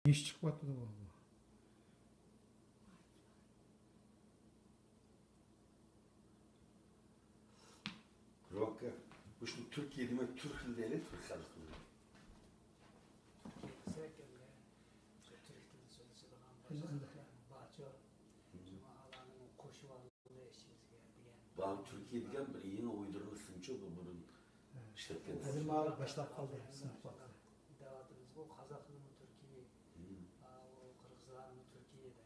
iş çıkmadı bu. Roka, bu şu Türkiye demek Türk dilleri Türk halkı. Bağım Türkiye degan bir yeni uydurulmuşunca bu bunun işletken. Hadi mal başlap kaldı. Devatımız bu Kazaklı'nın Türkiye, o Kırgızlar'ın Türkiye'de.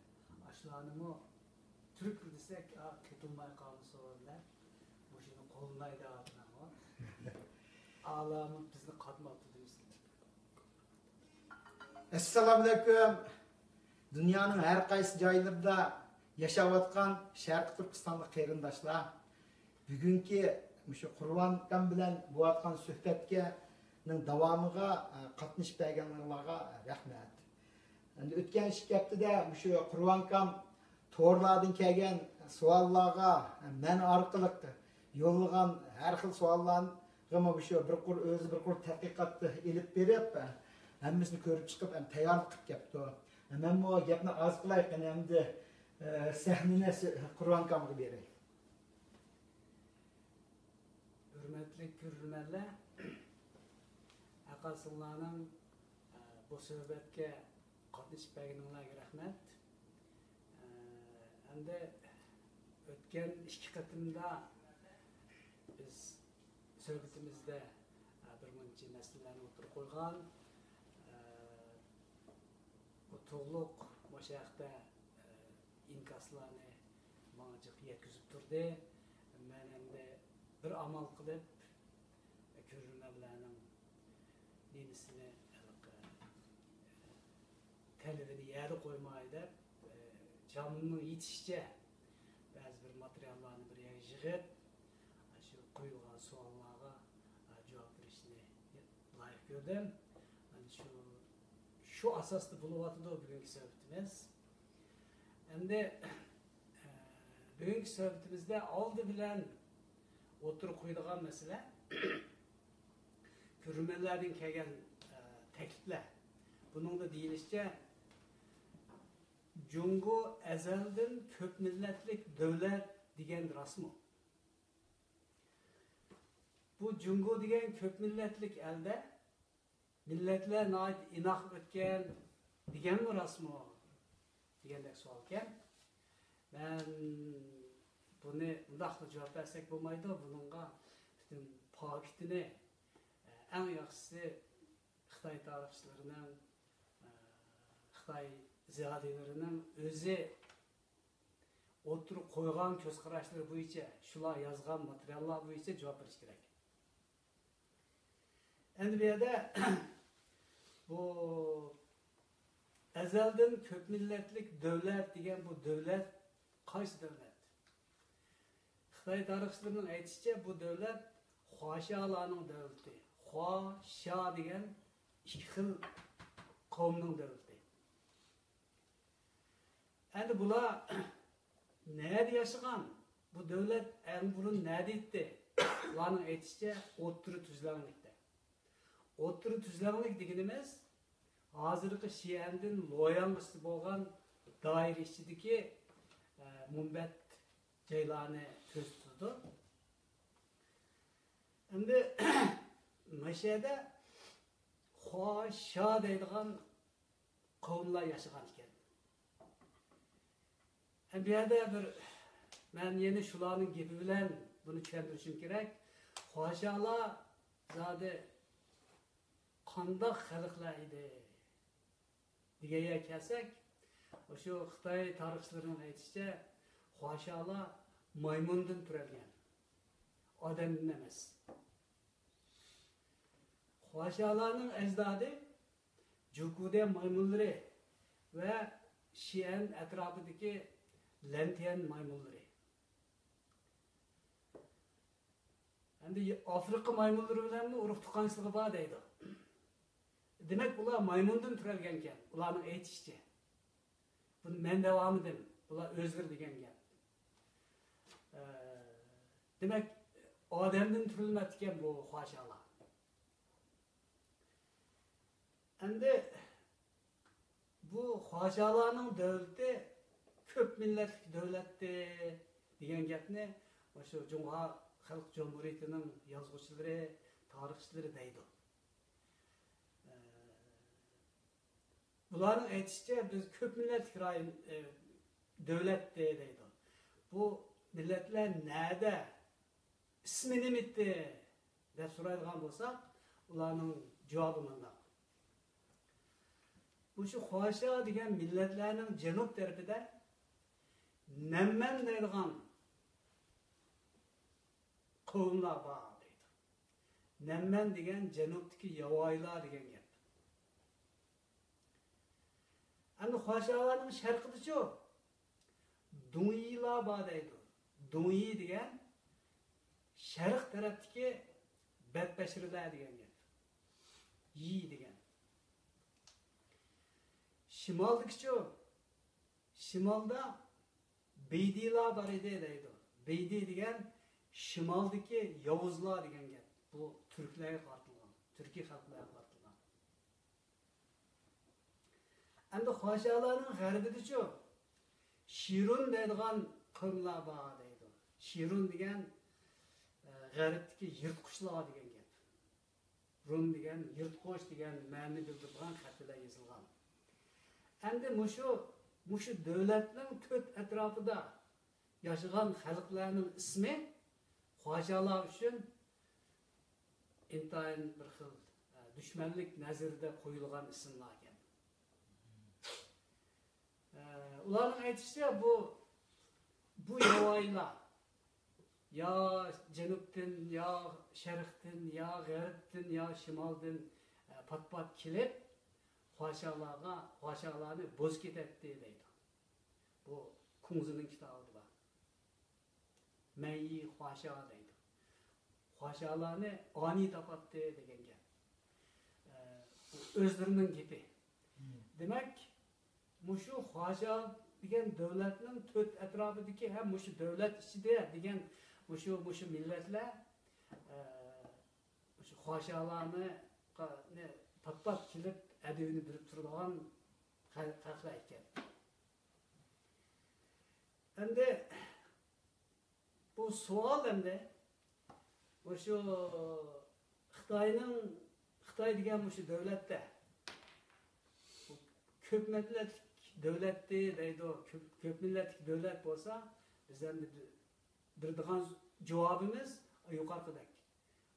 Aşılanımı Türk desek tutulmay kalması olurlar. Bu şimdi kolunaydı adına o. Ağlamın bizni katmadı diyorsun. Assalamu alaikum. Dünyanın her kaysı joylarında yaşayotgan Şarkı Türkistanlık qarindoshlar. Bugünkü şu Qurban bilan bo'layotgan suhbatning davomiga qatnashib berganlarga rahmat. Endi o'tgan haftada shu Qurban to'g'rilardan kelgan savollarga men orqali yo'llagan har xil savollarga shu o'zi bir qur tadqiqotni ilib berib, hammasini ko'rib chiqib, tayyorlik qilib kelibdi. Men bu gapni oz qilay, endi sahnani Qurban kamga beray. Hürmetli görürmenler, akasınlarının bu söhbetke katışıp bergenlerine rahmet. Hem de ötken iki katında biz söhbetimizde bir mınçı nesillerini oturup koygan, bu toğluk moşayakta inkaslarını mağacık yetkizip durdu. Ben hem de bir amal kılıp görürmenlerinin nenisini televini yeri koymaydı. Canının yetişçe bazı bir materyallarını bir yere yığıp şu koyulgan suallarga cevap verişini layık gördüm. Yani şu asaslı buluvatıda o bugünkü sohbetimiz. Hem de bugünkü sohbetimizde aldı bilen oturup koyduğun mesele görünmelerden kelgen teklifler. Bunun da deyilişçe Cungo ezelden köp milletlik devlet digen rasmı. Bu Cungo digen köp milletlik elde milletlerine ait inak ötken digen mi rasmı digendek sualken ben bunu bundaqlı cevap versek bulmaydı. Bununla bütün paketini en yaxşısı Xitay tarihçilerinin, Xitay ziyadilerinin özü oturup koygan köz qarashları boyunca, şular yazgan materyallar boyunca cevap veriş gerek. Endi bu yerda bu ezelden köp milletlik devlet degan bu devlet qaysi devlet? Xitay tarixçilerinin aytishicha bu devlet Huaşalarning devleti. Huaşa degan iki xil qavmning devleti. Endi bular nerede yaşagan? Bu devlet en burun nerede etti? Ularning aytishicha o'ttiri tuzlanlikda. O'ttiri tuzlanlik deganimiz hozirgi Şiyandan loyang'isi bo'lgan doira ichidagi mumbat joylarni ko'z tutdi. Endi Maşada Huaşa deydigan qavmlar yaşagan ekan. Bu yerda men yeni shularning gapi bilan buni tushuntirishim kerak. Huaşalar zodi qandoq xalqlar edi degaga kelsak, o'sha Xitoy tarixchilarining aytishicha Huaşalar maymundan turalgan. Odamdan emas. Huaşalarning ajdodi Jukude maymunlari va Xi'an atrofidagi Lantian maymunlari. Endi Afrika maymunlari bilan urug' tuqqanchiligi bor deydi. Demak, ular maymundan turalgan ekan, ularning aytishicha. Buni men davom edim, ular o'zlari degan gap. Demak, odamdan turilmadi ekan bu Huaşalar. Endi bu Hoşalarning davlati ko'p millatli davlatdi degan gapni o'sha Jumho Xalq Jumhuriyatining yozuvchilari, tarixchilari deydi. Bularning aytishicha biz ko'p millatli rayon davlatdi deydi. Bu millatlar nada ismi nimadir deb so'raydigan bo'lsak, ularning javobi bunday. Bu shu Xo'sha degan millatlarning janub tarafida Namman deydigan qavmlar bor deydi. Namman degan janubdagi yovvoyilar degan gap. Endi Xo'shalarning sharqida-chi Dunyilar bor deydi. Dunyi degan sharq tarafdagi badbashirlar degan gap. Yi degan. Shimoldagi-chi Shimolda Beydilar bor edi deydi. Beydi degan shimoldagi yovuzlar degan gap. Bu turklarga qartilgan, turkiy xalqlarga qartilgan. Endi Xo'shalarning g'arbida-chi Shirun deydigan qavmlar bor deydi. Shirun degan g'arbdagi yirtqichlar degan gap. Rum degan yirtqich degan ma'ni bildirgan xatlar yozilgan. Endi mushu davlatning to'rt atrofida yashagan xalqlarning ismi Xo'shalar uchun intayin bir xil dushmanlik nazarida qo'yilgan ismlar ekan. Ularning aytishicha bu yovvoyilar yo janubdan, yo sharqdan, yo g'arbdan, yo shimoldan pat-pat kelib Xo'shalarni bo'z ketadi deydi. Bu Kunzining kitobida bor. Mayi Xo'sha deydi. Xo'shalarni ani topadi degan gap. Bu o'zlarining gapi. Demak, mushu Xo'sha degan davlatning to'rt atrofidagi ham mushu davlat ichida degan mushu millatlar mushu Xo'shalarni pat-pat kelib adabini bilib turadigan xalqlar ekan. Endi bu savol endi o'sha Xitoy degan mushu davlatda ko'p millatli davlatdi deydi, ko'p millatli davlat bo'lsa, biz endi beradigan javobimiz yuqoridek.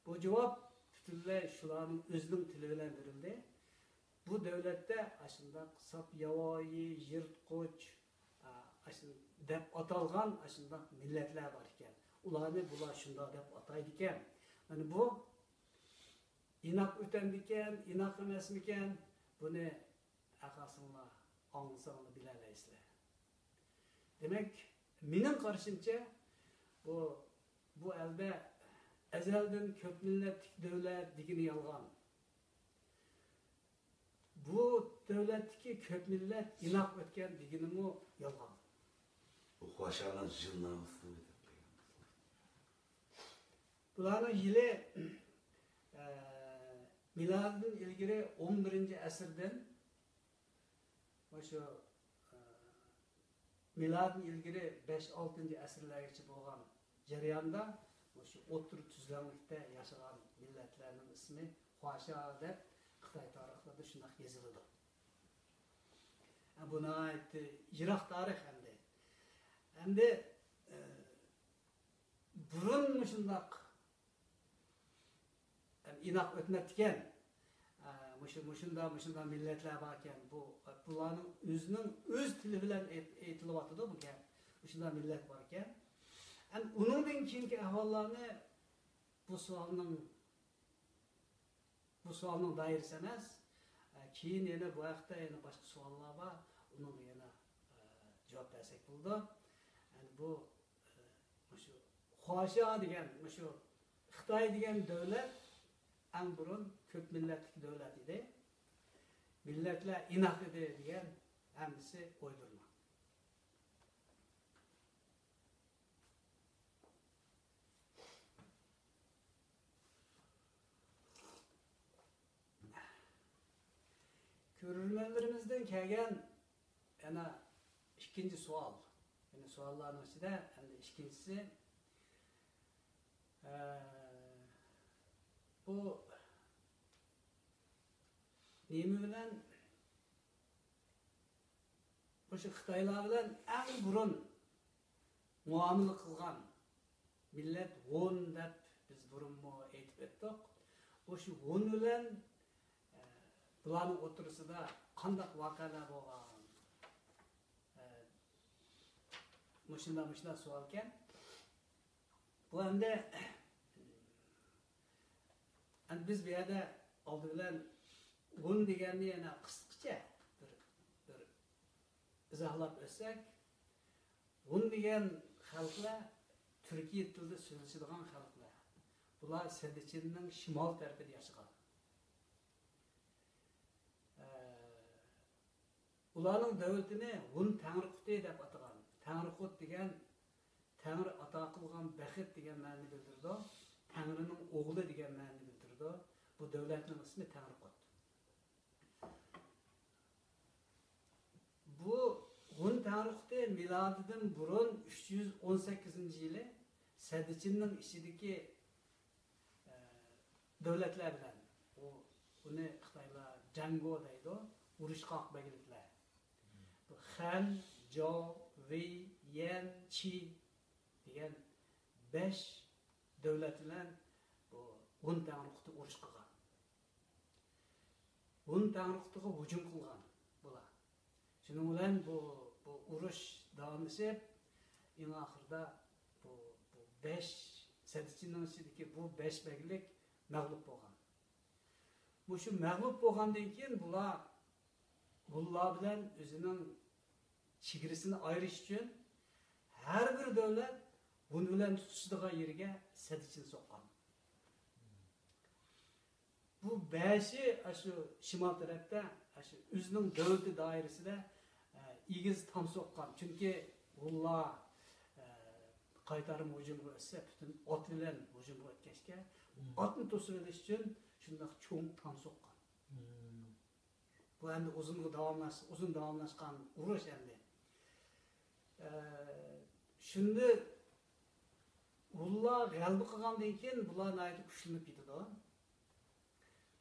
Bu javob butunlay shularning o'zining tili bilan berildi. Bu davlatda ashundoq sap yovvoyi, yirtqich, deb atalgan ashundoq millatlar bor ekan. Ularni bular shundoq deb ataydi ekan. Mana bu inoq o'tandikan, inoq emasmikan? Buni aqasinglar, ong'sanglar bilalaysizlar. Demak, mening qarashimcha bu elde ezelden ko'p millatli davlat degani yolg'on. Bu davlatdagi ko'p millat inoq o'tgan deganimi yolg'on. Bu Xo'shalarning jilnamasini Bularning yili miladdan ilgari 11-asrdan o'sha miladdan ilgari 5-6-asrlargacha bo'lgan jarayonda o'sha o'tir tuzlanlikda yashagan millatlarning ismi Xo'sha deb Xitoy tarixlarida shunday yoziladi. Buni aytdi yiroq tarix endi burun shundoq inoq o'tmayotgan mushunda millatlar bor ekan. Bularning o'zining o'z tili bilan aytilyapti bu gap. Mushunda millat bor ekan. Uningdan keyingi ahvollarni bu savolning doirasi emas. Keyin yana bu haqda yana boshqa savollar bor. Unga yana javob bersak bo'ldi. Bu shu Xo'sha degan shu Xitoy degan davlat eng burun ko'p millatli davlat edi. Millatlar inoq edi degan hammasi o'ydirma. Ko'rurmanlarimizdan kelgan ana ikinci sual. Yani sualların içinde hem de ikincisi bu nemi bilen bu Xitaylar bilen en burun muamele kılgan millet Hun dep biz burun mu aytip ettik. Bu Hun bilen bularning o'tirisida qandaq voqealar bo'lgan? Mushunda savol ekan. Bu endi biz bu yerda oldi bilan Hun deganni yana qisqacha bir izohlab o'tsak, Hun degan xalqlar Turkiya tilida so'zlashadigan xalqlar. Bular Sedichinning shimol tarafida yashagan. Ularning davlatini Hun Tangriquti deb atagan. Tangriqut degan Tangri ato qilgan baxit degan ma'noni bildirdi. Tangrining o'g'li degan ma'noni bildirdi. Bu davlatning ismi Tangriqut. Bu Hun Tangriquti milodidan burun 318-yili Sedichinning ichidagi davlatlar bilan uni Xitoylar jango deydi, urushqoq bagliklar. Han, Zhou, Wei, Yan, Qi degan 5 davlat bilan bu Hun Tangriquti urush qilgan. Hun Tangriqutiga hujum qilgan bular. Shuning bilan bu urush davomlashib, eng oxirida bu 5 Sedichinning ichidagi bu 5 baglik mag'lub bo'lgan. Bu shu mag'lub bo'lgandan keyin bular bilan o'zining chegarasini ayirish uchun har bir davlat Hun bilan tutishadigan yerga Sedichin so'qqan. Bu 5'i shu shimol tarafda shu o'zining davlati doirasida egiz tam so'qqan. Chunki Hunlar qaytarib hujumga o'tsa, butun ot bilan hujumga o'tkazga, otni to'sib olish uchun shunday cho'ng tam so'qqan. Bu endi uzun davomlashgan urush endi. Shunda Hunlar g'alaba qilgandan keyin bular nayt kuchlanib ketadi.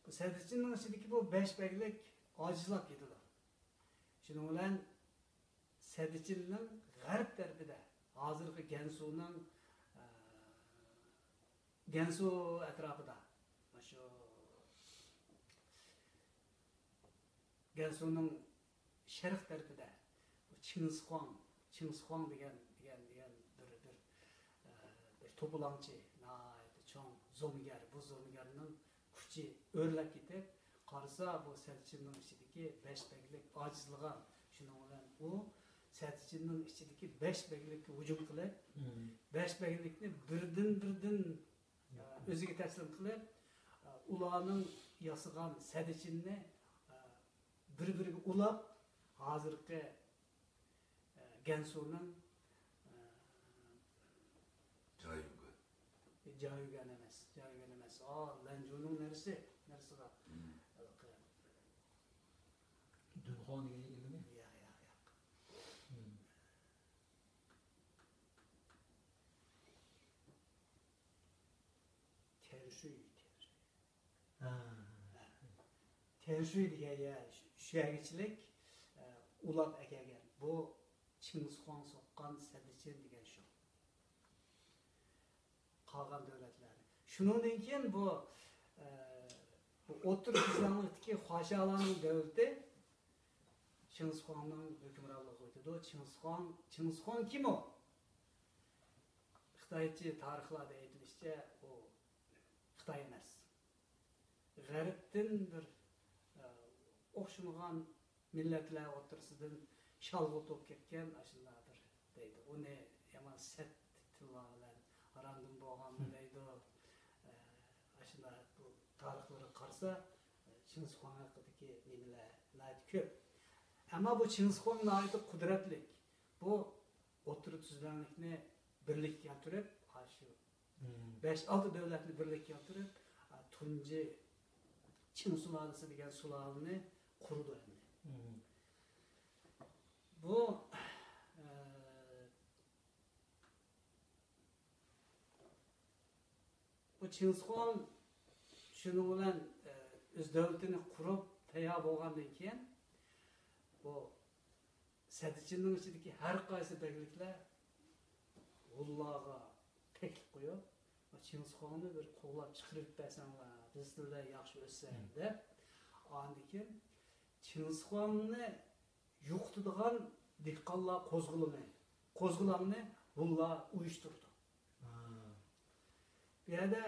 Bu Sedichinning ichidagi bu 5 baglik ojizlab ketadi. Shuning bilan Sedichinning g'arb tarafida, hozirgi Gansu atrofida, shu Gansuning sharq tarafida Chingizxon degan bir to'polonchi, cho'ng zo'migar, bu zo'migarning kuchi o'rlab ketib, qarasa bu Sedichinning ichidagi 5 baglik ojizlig'an. Shuning bilan u Sedichinning ichidagi 5 baglikka hujum qilib, 5 baglikni birdan o'ziga taslim qilib, ularning yasagan Sedichinni bir-biriga ulab, hozirgi Gansuning joyigan emas. Lanjuning narsa bor. Dunxon degan yermi? Tershuy degan shuyagichilik ulab akagan. Bu Chingizxon soqqan Sedichin degan shu. Qolgan davlatlar. Shuningdan keyin bu o'tir tizimlikdagi Xo'shalarning davlati Chingizxonning hukmronligi o'tadi. Chingizxon kim o? Xitoycha tarixlarda aytilishicha, u Xitoy emas. G'arbdan bir o'xshamagan millatlar o'tirisidan shalg'utib ketgan ashuladir deydi. Uni yomon set tillar bilan random bo'lganmi deydi. Ashula bu tarixlari qarsa Chingizxon haqidagi nimalar ko'p. Ammo bu Chingizxon nihoyatda qudratli. Bu o'tir tuzlanlikni birlikka keltirib, shu 5-6 davlatni birlikka keltirib, tunji Chin sulolasi degan sulolani qurdi endi. bu Çingizxon şunun bilan öz davlatini qurib tayyor bo'lgandan keyin bu Sadichinning ichidagi har qaysi belgiliklar Ullaga teklif qo'yib, Çingizxonni bir qo'llab chiqarib bersanglar, biz sizlar yaxshi o'tsak deb, ondan keyin Çingizxonni yo'qotadigan dehqonlar qo'zg'olonni Ulla uyushtirdi. Bu yerda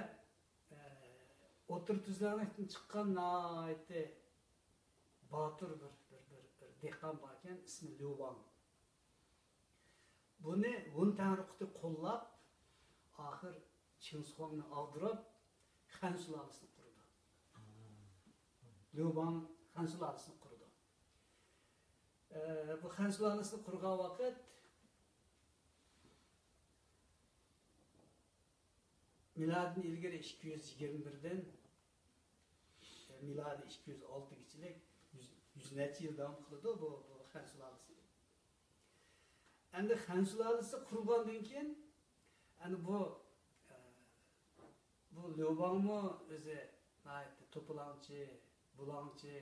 o'tir tuzlardan chiqqan naiti botir bir dehqon bor ekan, ismi Lyuban. Buni Hun Tanrıqutni qo'llab, oxir Çingizxonni oldirib, Xan sulolasini qurdi. Lyuban Xan sulolasini qurdi. Bu Xan sulolasini qurgan vaqt miladdan ilgari 221dan miladi 206-yillik 100 necha yil davom qildi bu Xan sulolasi. Endi Xan sulolasi qurgandan keyin endi bu Lyubanmi o'zi to'polonchi, bulonchi,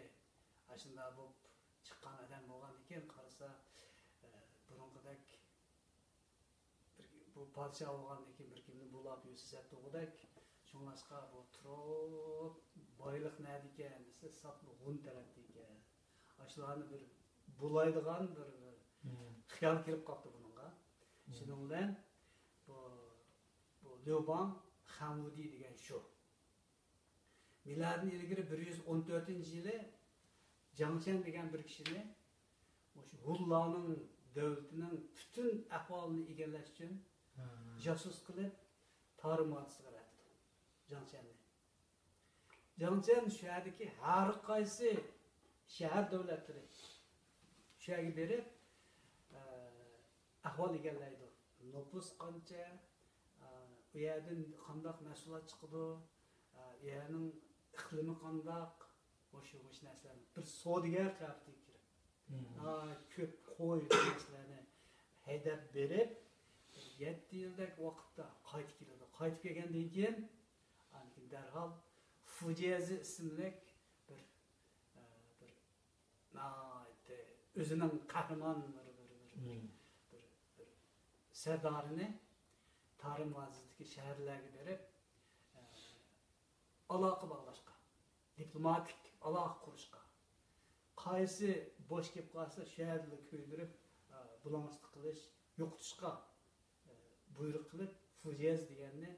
ashunda bu chiqqan odam bo'lgandan keyin qarasa burunqidek bu podshoh bo'lgandan keyin bir kimni bulab yursa to'g'dak, shunlashqa bu turib boylik nadi ekan desa sotli Hun tarafda ekan. Ashlarni bir bulaydigan bir xiyol kirib qoldi bunga. Shuning bilan bu Lyuban Hamudi degan shu. Miladdan ilgari 114-yili Jangchen degan bir kishini o'sha Hunlarning davlatining butun ahvolini egallash uchun jasus qilib tarimatisiga ratdi. Jangchen shu yerdagi har qaysi shahar davlatlari shu yerga berib ahvol egallaydi. Nüfus qancha, bu yerdan qandoq mahsulot chiqadi, bu yerning iqlimi qandoq, o'sha narsalarni bir savdogar qilib kirib. Ko'p qo'y narsalarni haydab berib 7 yillik vaqtda qaytib keladi. Qaytib kelgandan keyin darhol Fujezi ismli bir o'zining qahramon bir sardorini Tarim vaziyatidagi shaharlarga berib aloqa bog'lashga, diplomatik aloqa qurishga, qaysi bo'sh kelib qolsa shaharni ko'ydirib bulanishlik qilish, yo'qotishga buyruq qilib Fujez deganni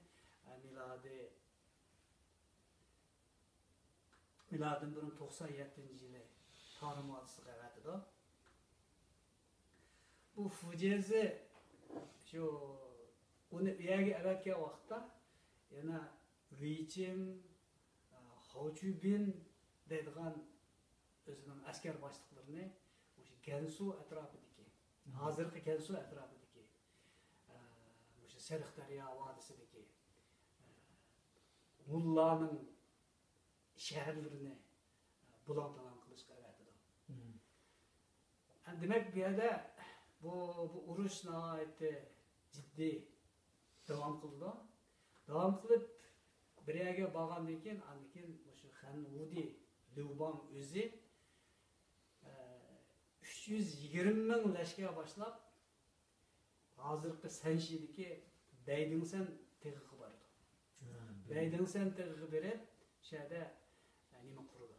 miladdan burun 97-yili Tarim vaziyatiga qaratdi. Bu Fujezi şu uni u yerga avatgan vaqtda yana Vichim, Hochubin deydigan o'zining askar boshliqlarini o'sha Gansu atrofidagi, hozirgi Gansu atrofidagi o'sha Sariq daryo vodisidagi Mullarning shaharlarini bulantalan qilishga avatdi. Demak bu yerda bu urush nihoyatda jiddiy davom qildi. Davom qilib bir yerga borgandan keyin, o'sha Xanudi Lyuban o'zi 320 ming lashkar boshlab hozirgi Sanshidagi Daydingsan tig'iga bordi. Daydingsan tig'iga berib, shu yerda nima qurdi?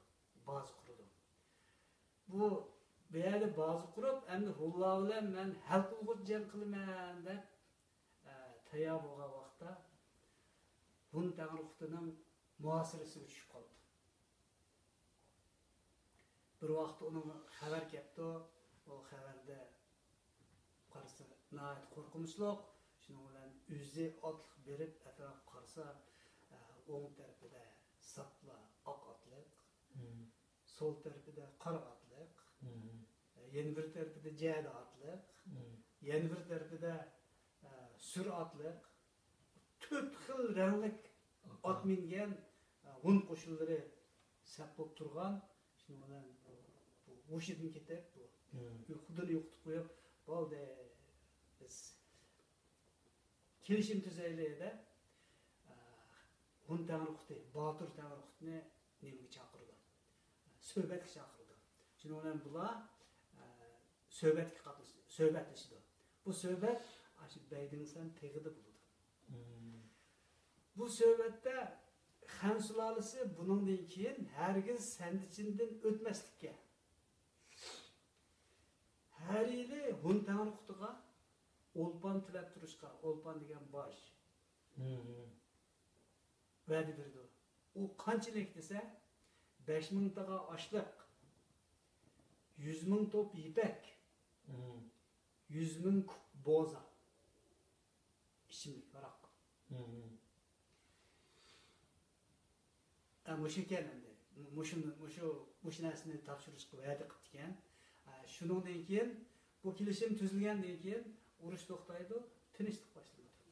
Baza qurdi. Bu yerda baza qurib, endi Hullo bilan men hal qilg'uch jang qilaman deb tayyor bo'lgan vaqtda Hun Tanrıqutining muosirasiga tushib qoldi. Bir vaqt uning xabar keldi, o xabarda qarasa nihoyat qo'rqinchli, shuning bilan o'zi otliq berib atrof qarasa o'ng tarafida sapla oq otliq, sol tarafida qora otliq, yana bir tarafida jada otliq, yana bir tarafida sur otliq, 4 xil ranglik ot mingan Hun qo'shinlari sap bo'lib turgan. Shuning bilan bu o'shidan ketib, bu xudini yo'qotib qo'yib, bo'ldi. Biz kelishim tuzaylikda Hun Tanrıqti, Batur Tanrıqtini nemge çakırdı. Söhbetke çakırdı. Şimdi onun bula söhbetke katıldı, söhbetleşdi. Bu söhbet aşı Beydinsen tegidi buldu. Bu söhbette Han sulalisi bunundan keyin hergiz sendichinden o'tmaslikka. Her yili Hun Tanrıqtiga olpan tilab turishga, olpan degan bosh va'da berdi. U qanchalik desa 5000 taga oshliq, 100,000 top ipak, 100,000 kup bo'za. İçimlik varak. Muşu kelindi. Muşu narsani topshirishga va'da qilib ekan. Shuningdan keyin bu kelishim tuzilgandan keyin urush to'xtaydi, tinchlik boshlanadi.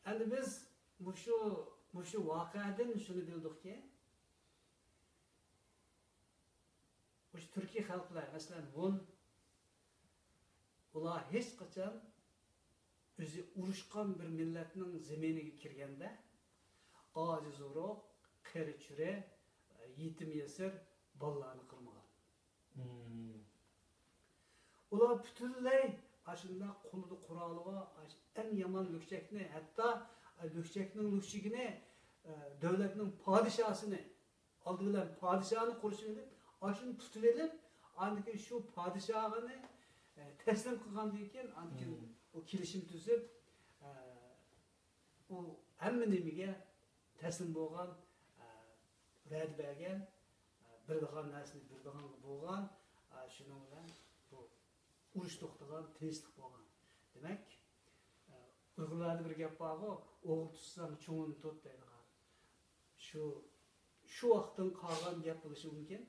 Endi biz muşu voqeadan shuni bildikki, o'sha Turkiya xalqlar, masalan, ular hech qachon o'zi urushgan bir millatning zaminiga kirganda ojiz uruq, qari chura, yetim yesir bolalarni qilmagan. Ular butunlay aslında qo'lida quroli bor, en yomon lukchakni, hatto lukchakning lukchigini davlatning podishosini oldi bilan podishoni qurishib olib, ashuni tutib olib, andan shu podishog'ini taslim qilgandan keyin andan o kelishim tuzib, u hamma nimaga taslim bo'lgan, va'da bergan, bir degan narsani bir degan bo'lgan, shuning bilan bu urush to'xtagan, tinchlik bo'lgan. Demak, Uyg'urlarda bir gap bor-ku, o'g'il tutsang cho'ngini tut deydigan. Shu vaqtdan qolgan gap bo'lishi mumkin.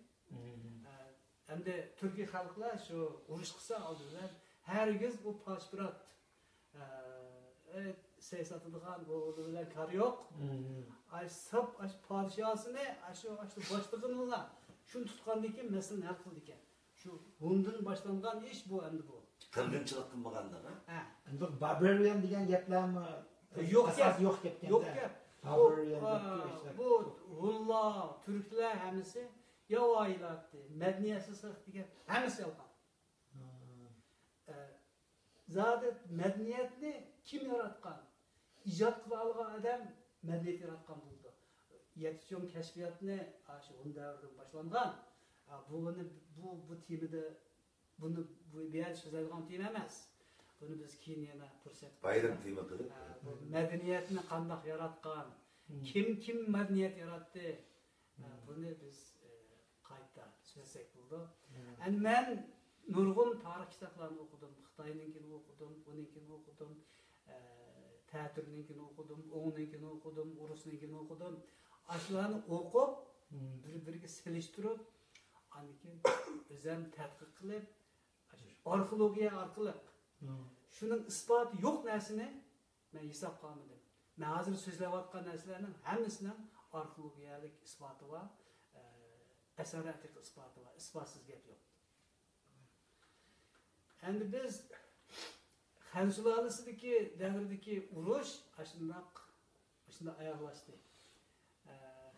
Endi Turkiya xalqlar shu urush qilsa oldidan hergiz bu pasport siyosatidan bu bilan kar yo'q. Ay sap podshosini shu boshlig'ini shuni tutgandan keyin masalani hal qildi ekan. Şu bundan başlangan iş bu endi bu. Qirg'inchilik qilmaganda, ha? Endi Barbarian degan gaplarmi? Yo'q gap. Yo'q gapda. Yo'q gap. Bu Hunlar, Türkler hammasi yovvoyilardi, madaniyatsiz degan hammasi yolg'on. Zaten madaniyatni kim yaratgan? İcat qila olgan odam madaniyat yaratgan bo'ldi. Yetishgan kashfiyotni shu Hun davridan boshlangan. Bu temada bunu bu yer so'zlaydigan tema emas. Buni biz keyin yana fursat Bayram tema qilib, madaniyatni qanday yaratgan, kim madaniyat yaratdi, buni biz qayta so'zlasak bo'ldi. Men nurg'un tarix kitoblarini o'qidim, Xitoyninkini o'qidim, uninkini o'qidim, Ta'turninkini o'qidim, o'ngninkini o'qidim, Urusninkini o'qidim. Ashlarni o'qib, bir-biriga selishtirib, andan o'zim tadqiq qilib, arxeologiya orqali shuning isboti yo'q narsani men hisob qilmadim. Men hozir so'zlayotgan narsalarning hammasining arxeologiyalik isboti bor, asariyatlik isboti bor, isbotsiz gap yo'q. Endi biz Han sulolasidagi davrdagi urush shunda oyoqlashdi.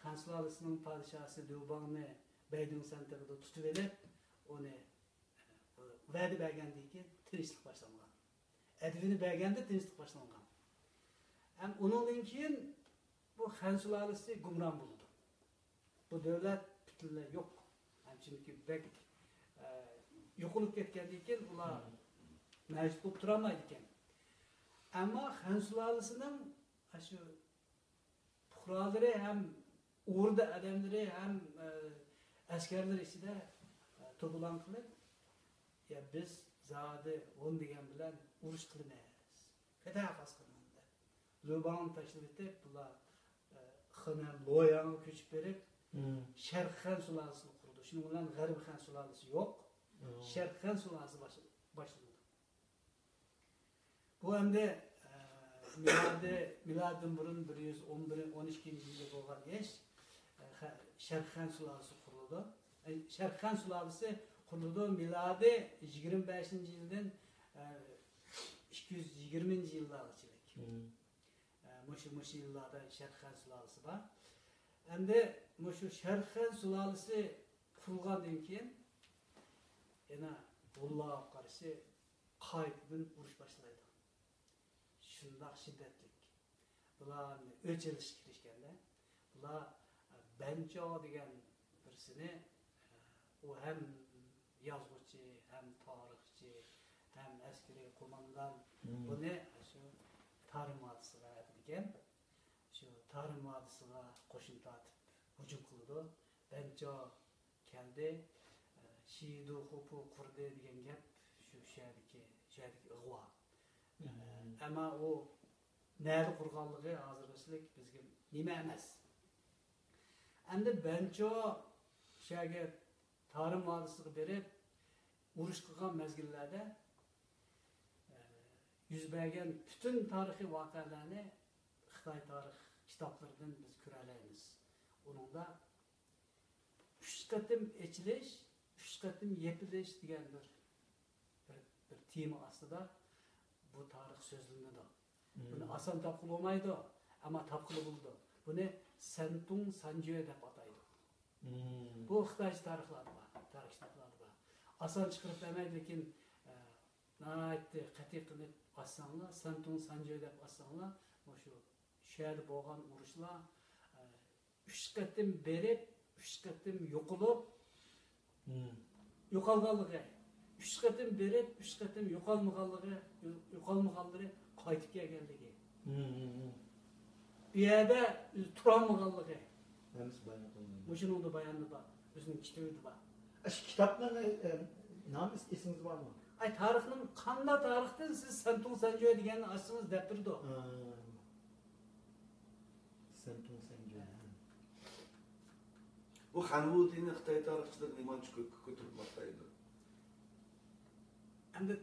Han sulolasining podshosi Dubangni Beydinsen tagida tutib olib, uni va'da bergandan keyin tinchlik boshlangan. Advini berganda tinchlik boshlangan. Ham undan keyin bu Han sulolasi gumron bo'ldi. Bu davlat butunlay yo'q. Chunki bek yo'qolib ketgandan keyin ular majbur bo'lib turolmaydi ekan. Ammo Han sulolasining shu fuqarolari ham o'rda odamlari ham askarlar ichida to'polon qilib, ya biz zodi Hun degan bilan urush qilmaymiz. Qataqas qilmanda. Lubon tashlab etib, bular Xanan Loyanga ko'chib berib, Sharq Han sulolasi qurdi. Shuning bilan G'arb Han sulolasi yo'q. Sharq Han sulolasi boshlandi. Bu endi miladdan burun 111-12-yilda bo'lgan ish. Sharq Han sulolasi qurildi. Sharq Han sulolasi qurildi miladi 25-yildan 220-yillargacha. Muşu yıllarda Şerxen sulalisi var. Endi muşu Şerxen sulalisi kurulgandan keyin yana Ullah'a karşı qaytadan uruş başlaydı. Şundaq şiddetlik. Bular o'chirish kirishganda, bular Bencho degan birisini u hem yozuvchi, hem tarixchi, hem askariy qo'mondon buni shu Tarim vodiysiga aytilgan. Shu Tarim vodiysiga qo'shin tortib hujum qildi. Bencho keldi, Shidu Xupu qurdi degan gap shu sherdagi ig'vo. Ammo u nari qurganligi hozirgisilik bizga nima emas. Endi Bencho shaga Tarim vodiysiga berib urush qilgan mezgillarda yuz bergan bütün tarixiy voqealarni Xitoy tarix kitoblaridan biz ko'ra olamiz. Uningda 3 qatim echilish, 3 qatim yepilish degan bir tema ostida bu tarix so'zlanadi. Buni oson topqili bo'lmaydi, ammo topqili bo'ldi. Buni Santung Sanjue deb ataydi. Bu Xitoy tarixlari bor, tarix kitoblarida bor. Oson chiqarib bermaydi, lekin naytdi qat'iy qilib assanglar, Santung Sanjue deb assanglar, shu yerda bo'lgan urushlar 3 qatim berib, 3 qatim yo'qolganligi, 3 qatim berib, 3 qatim yo'qolmaganligi qaytib kelganligi. Bu yerda turolmaganligi. Hemisi bayan qilindi. Mushuningda bayonni bor, o'zining kitobida bor. Shu kitobning nomi esingiz bormi? Ay tarixning qanday tarixdan siz Santung Sanjue deganni ochsangiz deb turdi. Santung Sanjue. Bu Hanwu dini Xitoy tarixchilar nimancha ko'tarib maqtaydi. Endi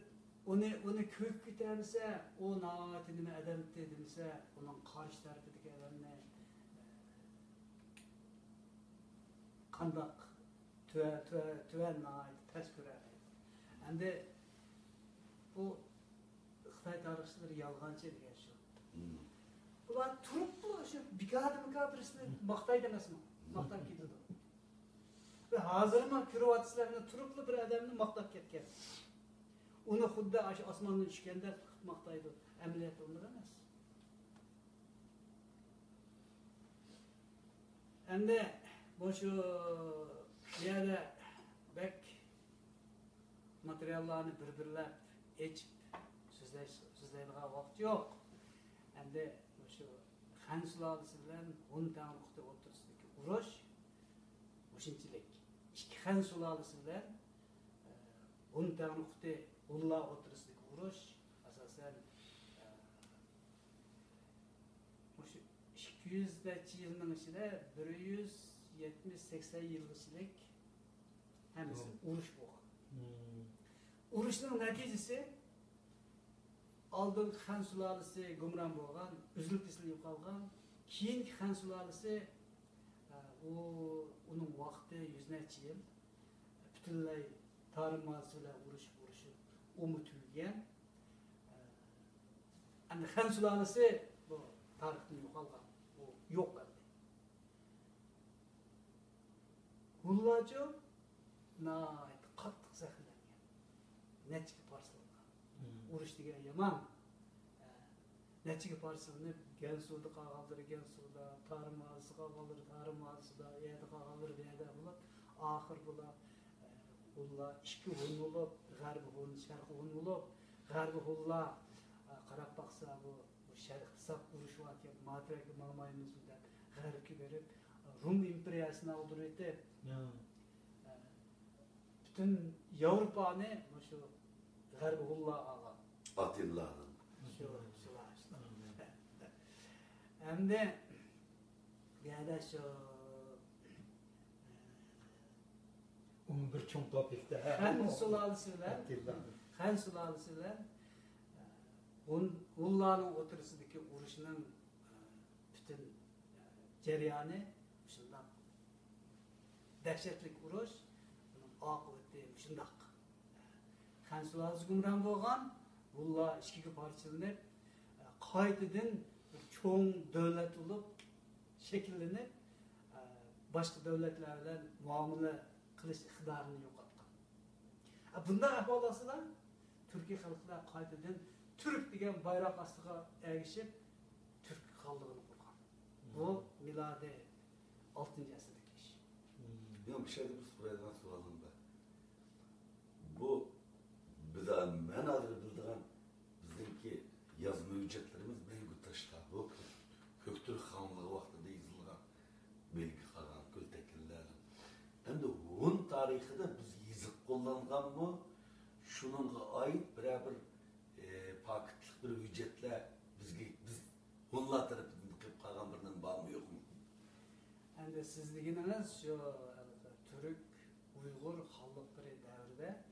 uni ko'p ko'tarsa, u navati nima adamdi desa, uning qarshi tarafidagi odamni qandaq tuvan navati tas ko'radi. Endi bu Xitoy tarixchilari yolg'onchi degan shu. Ular turib shu bigada-bigadasini maqtaydi emasmi? Maqtab ketadi. Ve hozirma ko'ryapsizlarni turib bir odamni maqtab ketgan. Uni xuddi osmondan tushganda maqtaydi. Amaliyotda unday emas. Endi bu shu yerda bek materiallarni bir-birlab echib so'zlaydigan vaqt yo'q. Endi shu Xan sulolasi bilan Hun tanglikda o'tirsidagi urush o'shinchilik. Ikki Xan sulolasi bilan Hun tanglikda Ullah o'tirsidagi urush asosan o'sha 200 yilning ichida 170-80 yil ichilik hammasi urush bo'lgan. Urushning natijasi oldin Xan sulolasi gumron bo'lgan, uzilib kesilib qolgan, keyingi Xan sulolasi uning vaqti 100 necha yil butunlay Tarim vodiysi bilan urushib tugagan. Endi Xan sulolasi bu tarixdan yo'qolgan, u yo'q bo'ldi. Ullacho qattiq zaxirlangan, nechiga parchalangan. Urush degan yomon. Nechiga parchalanib, Gansuda qolganlari Gansuda, Tarim vodiysi qolganlari Tarim vodiyisida, yerda qolganlari bu yerda bo'lib, oxir bular Ullah ikki Hun bo'lib, G'arbi Hun, Sharqi Hun bo'lib, G'arbi Hunlar qarab baqsa bu sharqda saf urushyapti, Matraga ma'maymiz deb G'arbga berib, Rum imperiyasini o'ldirib, bütün Yevropani shu G'arbi Hunlar olgan. Atilla'nın. Endi bu yerda shu bir cho'ng topibdi. Xan sulolasi bilan Hunlarning o'tirisidagi urushning bütün jarayoni shundoq dahshatli urush, oqibati shundoq. Xan sulolasi gumron bo'lgan, Hunlar ikkiga parchalanib, qaytadan çoğun devlet olup şekillenip başka devletler bilen muamele kılış iktidarını yo'qotgan. Bunday ahvol ostida Türkiye xalqlar qaytadan Türk degan bayroq ostiga ergishib Türk xalqligini qurgan. Bu miladi 6-asrdagi ish. Ben bir şey de bir sorudan soralım da. Bu bize men hazır bildiğim bizdeki yazma ücretlerimiz mevcut taşta. Bu Köktürk Hanlığı vaxtında yazılgan belki kalan gülteklilerin. Hem de Hun tarihinde biz yazık kullangan mı? Şununla ait birer bir paketlik bir ücretle biz Hunlar tarafından kılıp kalan birinin var mı yok mu? Hem de sizliğiniz şu Türk, Uygur halkları devrinde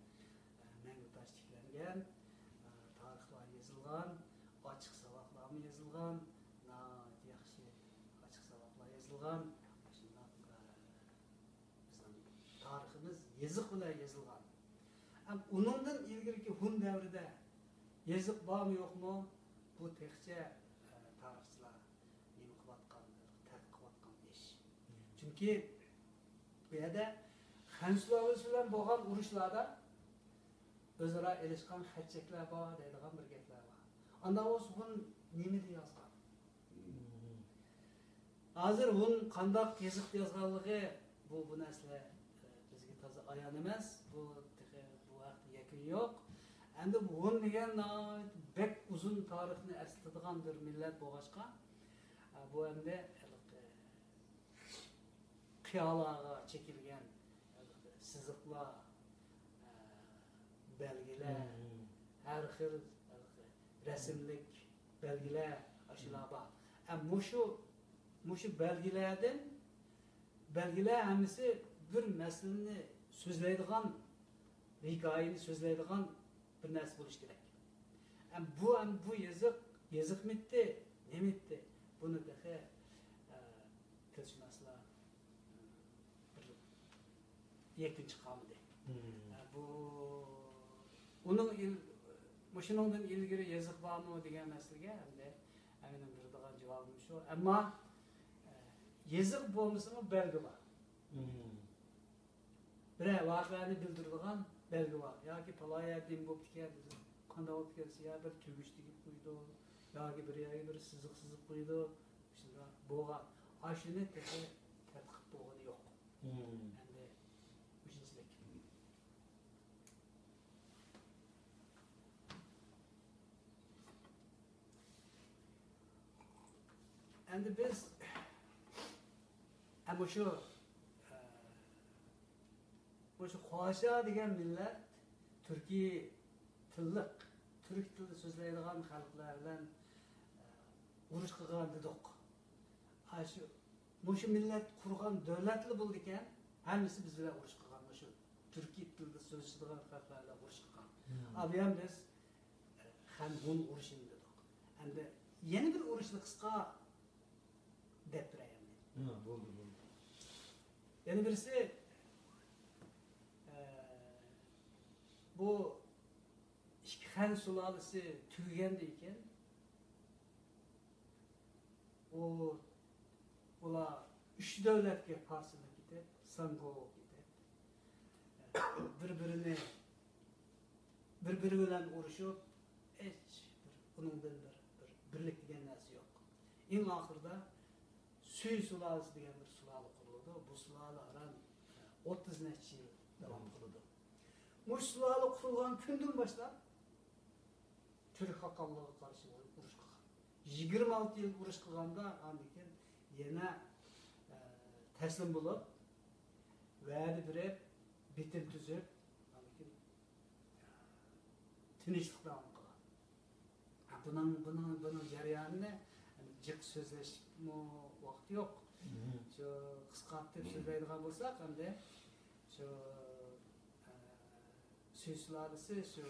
mevcut tiklengen, tarihler yazılgan, açık savaklar mı yazılgan, yaxşı açık savaklar yazılgan, bizim tarihimiz yazık bile yazılgan. Onundan ilgili Hun devrinde yazık var mı yok mu? Bu tekçe tarihçiler nemi kıvatkan, tədqiq kıvatkan iş. Çünkü bu yerda Han sulalisi bilan bo'lgan urushlarda o'zaro elishgan xatchaklar bor, deydigan bir gaplar bor. Anda o'zi buni nima deb yozgan? Hozir buni qandoq yoziq yozganligi bu narsa bizga toza ayon emas. Bu vaqt yakuni yo'q. Endi bu degan bek uzun tarixni eslatadigan bir millat bo'lg'achqa, bu endi qiyolarga chekilgan sızıqlar, belgeler, her xil resimlik belgeler aşılar var. Muşu belgeler hemisi bir meselini sözleydiğen, hikayeni sözleydiğen bir nesli buluş gerek. Bu yazık mitti, ne mitti? Bunu dahi tilşünaslar yakın çıkamdı. Bu şundan ilgili yazık var mı degan meselege hamda eminim beradigan javobim shu. Ammo yazık bo'lmasa belgi var. Bir voqeani bildiradigan belgi var. Yoki palaya din bo'lib ketgan, qanday bo'lib ketsa, ya bir tug'ish tegib qo'ydi, yoki bir siziq qo'ydi. Shunda bo'lgan. Ashuni tadqiq bo'lgani yo'q. Endi biz şu Xo'sha degan millat Türkiye tilli, Türk tilida so'zlaydigan xalqlar bilan urush qilgan dedik. Shu millat qurgan davlatli bo'ldi ekan, hammasi biz bilan urush qilgan, shu Türkiye tilida so'zlaydigan xalqlar bilan urush qilgan. Bu ham biz Hun urushini dedik. Endi yana bir urushni qisqa deb turayım. Bo'ldi. Yani birisi bu ikki Han sulalisi tugagandayken ular uch davlatga qarshi ketib, Sango ketib, bir-biri bilan urushib, hech buningdan bir birlik degan narsa yo'q. Eng oxirida Süy sulalisi degan bir sulala qurildi. Bu sulala aran 30 necha yil davom qildi. Bu sulala qurilgan kundan boshlab Türk xalqlariga qarshi urush qilgan. 26 yil urush qilganda andikin yana taslim bo'lib, va'da berib, bitim tuzib, andikin tinchlik davom qilgan. Bunun jarayonini jiq so'zlashmo vaqt yo'q. Shu qisqartib so'zlaydigan bo'lsak, hamda shu Süy sulalisi shu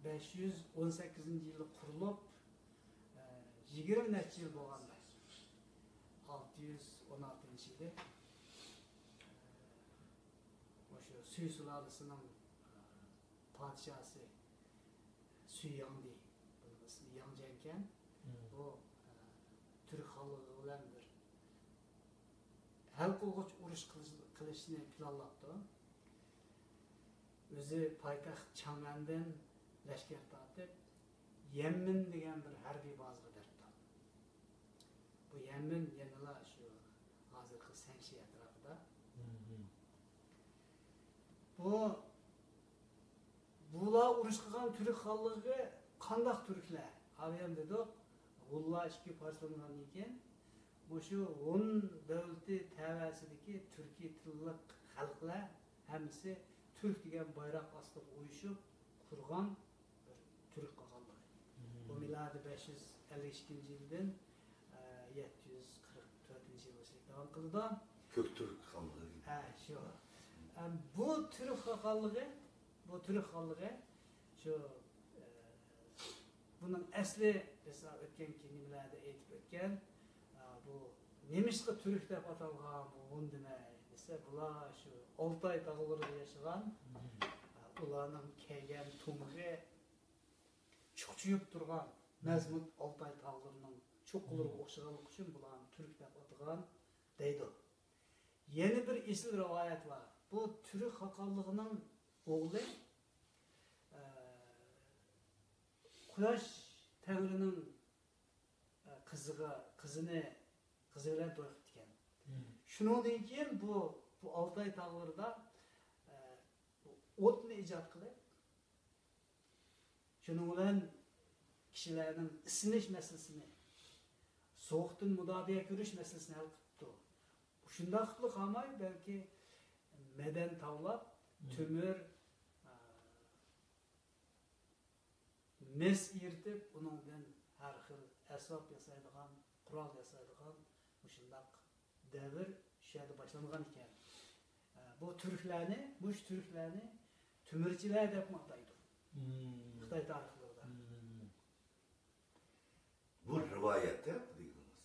518-yili qurilib, 20 necha yil bo'lganda 616-yili o'sha Süy sulalisining padişahı Süyangdi. Bunun ismi Yang Cenken. Bu Türk halkı bilen bir hal kılgıç uruş kılışını planlattı. Özü paytaxt Chang'an'dan leşker tartıp Yemen degan bir harbiy bazga berdi. Bu Yemen yanıla şu hozirgi Sanxiya tarafida. Bular urush qilgan turk xalqi qandaq turklar? Avayam dedik, G'ullar ikki parchalangan ekan. Bu shu 10 davlati tavasidagi turkiy tilli xalqlar hammasi Türk degan bayroq ostida uyushib qurgan bir turk xalqi. Bu miladi 552-yildan 744-yilgacha davom qildi. Köktürk halkı. Ha, shu. Bu turk xalqi shu bunun asli esa o'tgan nimalarda aytib o'tgan. Bu nemishqa turk deb atalgan bu undima esa bular shu Oltay tog'larida yashagan. Ularning kelgan tumg'i chuqchuyib turgan mazmun Oltay tog'larining cho'qqilariga o'xshaganligi uchun bularni turk deb atagan deydi. Yeni bir esil rivoyat var. Bu Türk hakallığının oğlu Quyosh Tangrining qizini bilan to'y qilgan. Shuningdan keyin bu Oltay tog'larida o'tni ijod qilib, shuning bilan kishilarning isinish masalasini, sovuqdan mudofiya ko'rish masalasini hal qilibdi. Shunday qilib qolmay, balki madan tavlab, tömür, mes yirtib, uningdan har xil asbob yasaydigan, qurol yasaydigan shunday davr shu yerda boshlangan ekan. Bu turklarni tömürchilar deb ataydi. Xitoy tarixlarida. Bu rivayette deyilmez.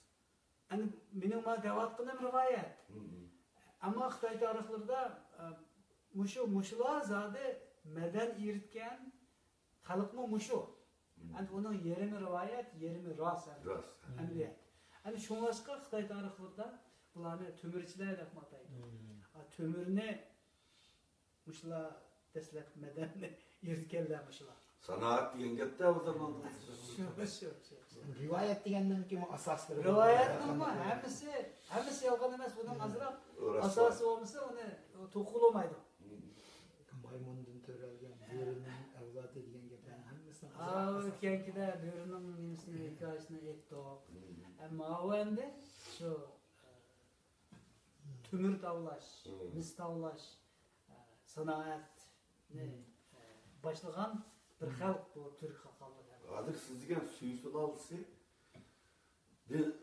Yani benim devat kılım rivayet. Ama Xitoy tarixlarida muşular zade meden eritken xalqmi mushu. Yani onun yerimi rivayet, yerimi ras. Ras. Yani şunlaşqa Xitoy tarixlarida bularni tömürchilar deb ataydi. Tömürni muşular deslep medenni eritkenler muşular. Sanaat diyen gitti o zaman. Şu. Rivayet degenden kim asasları? Rivayet ama hemisi yalgan emas, bunun azraq asası olmasa onu to'qulamaydi. Maymundan törelgen, börünün evlat edigen geplerin hemmisini O'tgankida börünün nemisini hikoyasini aytdik. Ammo u endi shu tömür tavlash, mis tavlash sanoatni boshlagan bir xalq bu turk xalqi. Adık sizden suyu sulaltısı bir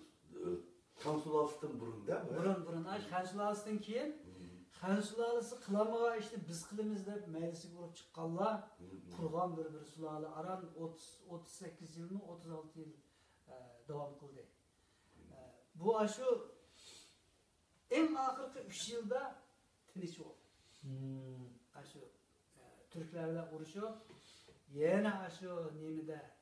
tam sulaltısından burun değil mi? Burun. Xan sulaltısından keyin Xan sulaltısı qilamaga işte biz qilamiz deb maylisiga urib chiqqanlar qurgan bir sulala aran 38 yilmi 36 yil davom qildi. Bu aşu en oxirgi 3 yilda tinch bo'ldi. Aşu Türkler bilan urushib yana aşu nimada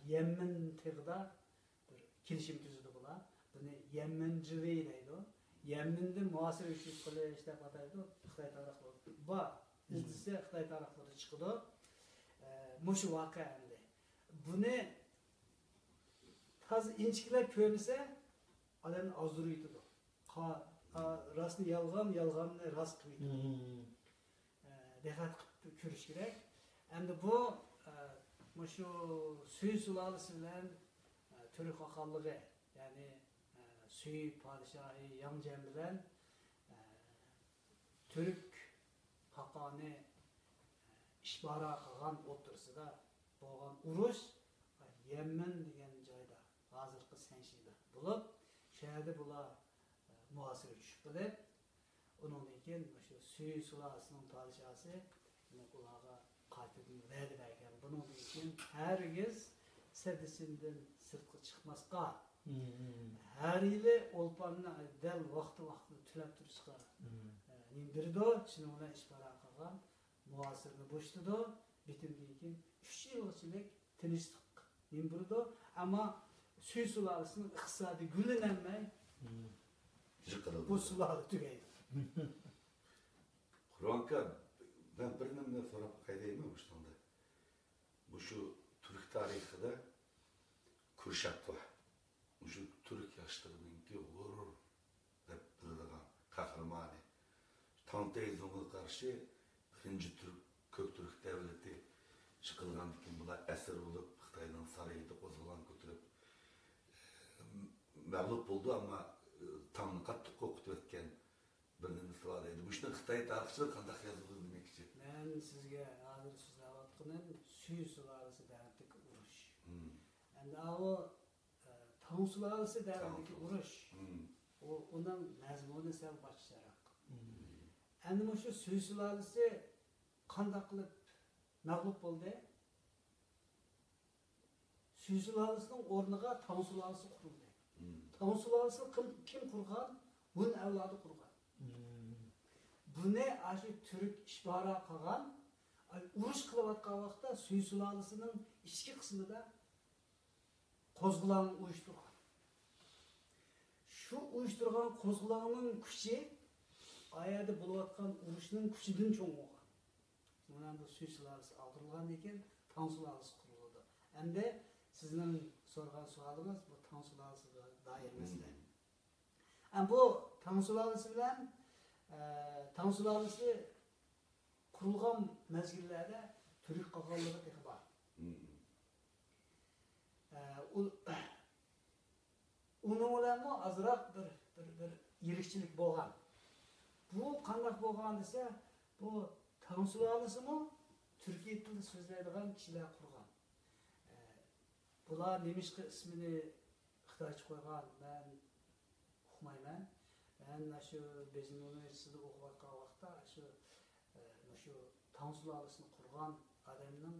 Yemen tig'da bir kelishim tuzdi bular. Buni Yemenjivi deydi. Yemenni muasir urush qilish deb ataydi. Xitoy tarixlari bor. Izdisi Xitoy tarixlari chiqdi. Mushu voqea endi. Buni taz inchiklar ko'rsa, odamni ozduruydi. Rastni yolg'onni rost qiladi. Diqqat qilib ko'rish kerak. Endi bu şu Süy sulalası bilen Türk xalqi, yani Süy padişahı Yangjen bilen Türk xalqini ishbara qilgan o'tirsida bo'lgan urush Yemen degan joyda, hozirgi Sanxiyada bo'lib, shu yerda bular muasir tushib qolib, undan keyin shu Süy sulalasining padişahı ularga qaytadan va'da bergan. Bunun için herkes serdisinden sırtqa chiqmasqa Her yili olpanını del vakti tülep turuşka birdo, şunun bilen iş para kılgan, muasırını boştudu, bitimden keyin 3 yılçılık tinchlik birdo, ama suy sularısının iqtisadi güllenmey bu suları tügeydi. Kur'an'ka ben bir nimle sorup kaydayım mı başlanda? Bu şu Türk tarihinde Kürşat var. Bu şu Türk yaşlarınınki gurur hep bildiğin kahramanı. Tanteyizm'e karşı birinci Köktürk devleti çıkılgan dikin bula esir olup Xitay'dan sarayda qo'zg'olon ko'tarib mağlup oldu ama tam qattiq qo'rqitib o'tgan bir nimasi bor edi. Bu ishni Xitoy tarixchilari qanday yozib demoqchi? Men sizga hozir so'zlayotganim suy sulalisi davridagi urush. Endi o Tang sulalisi davridagi urush. Onun mazmuni sal boshqacharoq. Endi shu suy sulalisi qanday qilib mag'lub bo'ldi? Suy sulalisining o'rniga Tang sulalisi qurildi. Tang sulalisi kim qurgan? Bunun avlodi qurgan. Buni aşı Türk işbara qilgan, urush qilayotgan vaqtda Suy sulalisining ichki qismida qo'zg'olon uyushtirgan. Shu uyushtirgan qo'zg'olonning kuchi ayada bo'layotgan urushning kuchidan cho'ng bo'lgan. Mana bu Suy sulalisi aldirilgan ekan, Tang sulalisi qurildi. Endi sizning so'ragan savolingiz bu Tang sulalisiga doir masala. Bu Tang sulalisi bilan Tang sulalisi kurulgan mezgillerde Türk kakallığı tek var. Onun olanı azırak bir yirikçilik boğan. Bu kandak boğan ise bu Tang sulalisi mi Türkiye tilde sözleydiğen kişiler kurgan. Bular nemiş ki ismini Xitayçı koygan ben okumayman. Ben şu Beijing Üniversitesi'de okuvatkan vaqtda şu Tang sulalısını kurgan adamның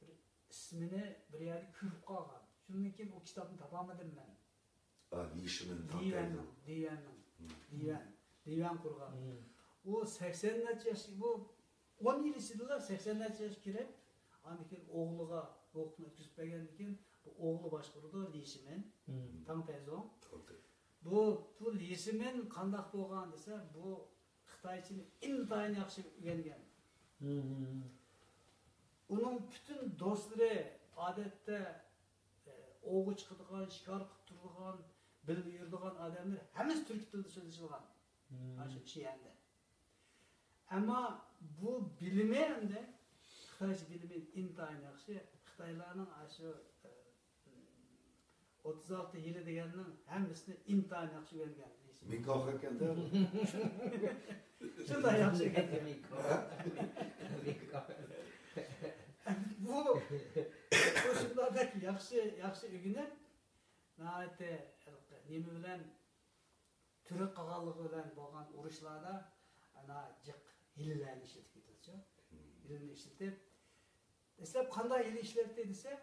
bir ismini bir yerde kürüp kalgan. Şunun için o kitabını tapamadım ben. Divan kurgan. O 80 yaş, bu 10 yıl içindeler 80 yaş girip, anikin oğluğa okunu ötküzüp geldikken, bu oğlu başkurdu Lişimin, Tang Tezong. Bu Lişimin kandak bolgan dese, bu Xitayçını intayin yaxşı öğrengen. Onun bütün dostları adette oğu çıkıdığan, şikar kıptırdıgan, bilip yürüdüğün adamlar hemiz Türk dilde sözleşilgan. Aşı şeyende. Ama bu bilimi hem de Xitayçı bilimin intayin yaxşı, Xitaylarının aşı 36 yılı deganning hammasini intayin yaxshi o'rgangan. Mikoh ekan da. Shunday yaxshi ekan. Bu qo'shinlardagi yaxshi o'rganib, nihoyatda nima bilan Türk qag'anligi bilan bo'lgan urushlarda ana jiq hillarni ishlatib ketadi. Hillarni ishlatib, eslab qanday hil ishlatdi desa,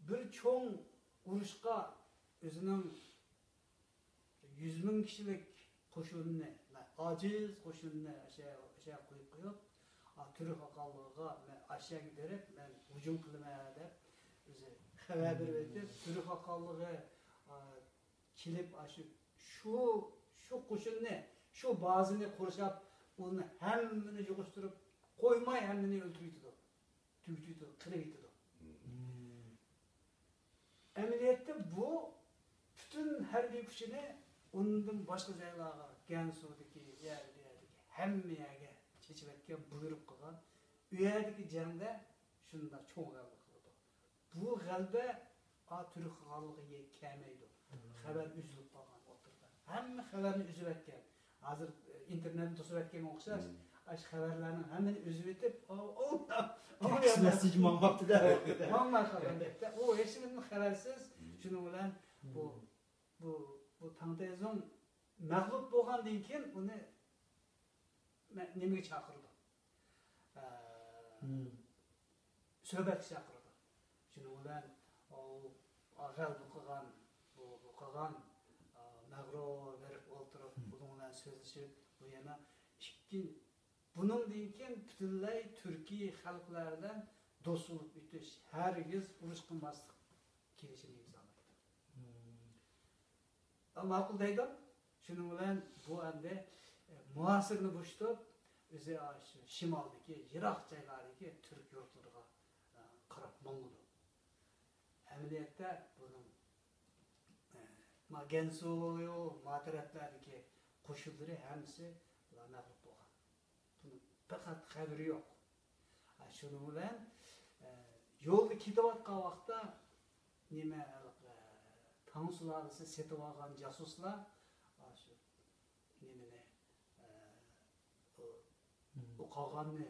bir cho'ng urushqa o'zining 100 ming kishilik qo'shinni, ojiz qo'shinni aşağı qo'yib, Türk qag'anligiga aşağı berib, men hujum qilaman deb o'zi xabar berdi. Türk qag'anligi kelib şu qo'shinni, şu bazını qurshab, uni hammani yig'ishtirib qo'ymay hammani o'ldirdi. Tug'di, qilib Emniyette bu bütün harbiy kuchini undan boshqa joylarga, Gansu'dagi yerlerdagi hamma yerga chechib etgan, buyruq qilgan. U yerdagi jangda shunda cho'ng g'alaba qildi. Bu g'alaba Türk qag'anligiga kelmaydi. Xabar uzilib qolgan o'tirdi. Hamma xabarni uzib etgan. Hozir internetni to'sib etgan o'xshash, ash xabarlarning hammani uzib etib, Mesaj manbaqtida. Hamma xabarda. O hech kimni xabarsiz. Shuning bilan bu Tang Tezong mag'lub bo'lgandan keyin uni nimaga chaqirdi? Suhbatga chaqirdi. Shuning bilan g'alaba qilgan bu bu kalan magro verip oturup bununla sözleşip bu yana bunun deyken bütünlay Türkiye halklardan dostluk bitiş, herkes uruş kılmazlık kelişimi imzalaydı. Ama makul deydim, şunun bilen bu anda muhasırını boştup, öze aşı, şimaldaki, Irak caylardaki Türk yurtlarına karab mongulu. Emniyette bunun Gensoyu, materatlardaki koşulları hemsi mağlup olgan. Bunun fakat haberi yok. Şunun bilen yolda ketayotgan vaqtda nima Tansularısı setip algan jasuslar şu nemini o kalganını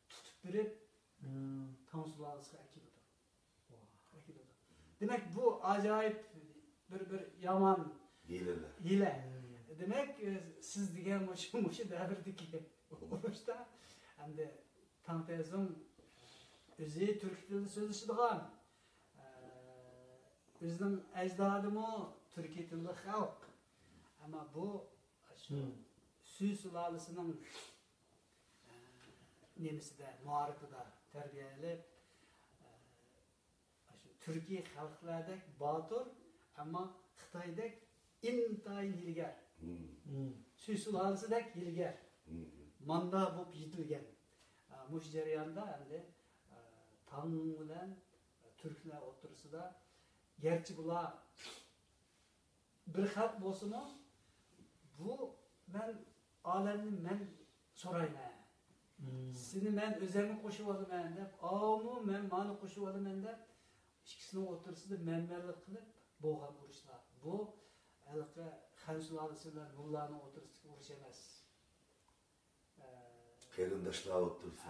tutup berip Tansularısı akildi. Demek bu acayip bir yaman hile. Demek siz diyen muşu devirdiki uruşta hem de Tantez'in özü Türk dili sözleşidigan bizning ajdodimiz Türkiye tilli xalq. Ama bu Süy sulalısının nemisida, muarifida tarbiyalab Türkiye xalqlardek batır ama Xitoydek intayin ilgar. Süy sulalısidek ilgar. Manda bo'lib yetilgan. Mush jarayonda endi Tan bilan Türklar o'tirisida gerçi bular bir xalq bo'lsa-mu, bu men olamni men so'rayman. Seni men o'zimga qo'shib olaman deb, "Amu men mani qo'shib olaman" deb ikkisini o'tirisida menmanlik qilib bo'lgan urushlar. Bu halqa xansulalislar mullarning o'tirisida urush emas. Qarindoshlar o'tirsin.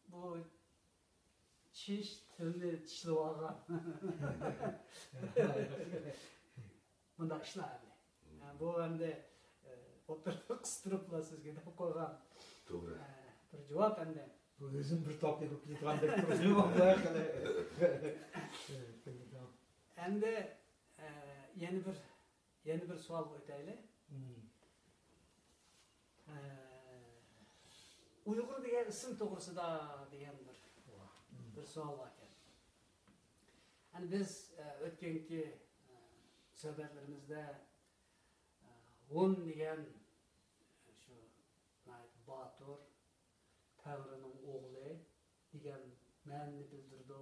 Bu çiş tilini çişli olgan. Bunda işler. Yani bu hem de oturup kıstırıpla sizge de koygan. Doğru. Bir cevap hem de. Bu özüm bir top yapıp gitken de problem oldu. Hem de yeni bir sual koytaylı. Uygur diye isim to'g'risida degan bir savol var. Yani biz o'tgangi suhbatlarimizda Hun degan shu Batur Tangrining o'g'li degan ma'noni bildirdi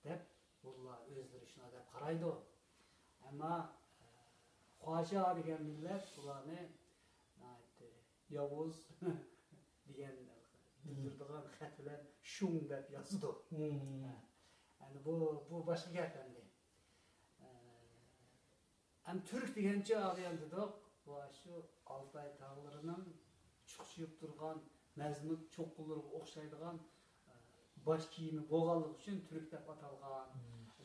deb ular o'zlari shuna deb qaraydi. Ammo Xo'ja degan millat ularni Yavuz degan bildirdigan xatlar shung deb yozdi. Yani bu başka gap endi. Hem Türk degancha olgandiq, bu shu Altay tog'larining chuqchiyib turgan, mazmut cho'qqilariga o'xshaydigan bosh kiyimi bo'lganligi uchun Türk deb atalgan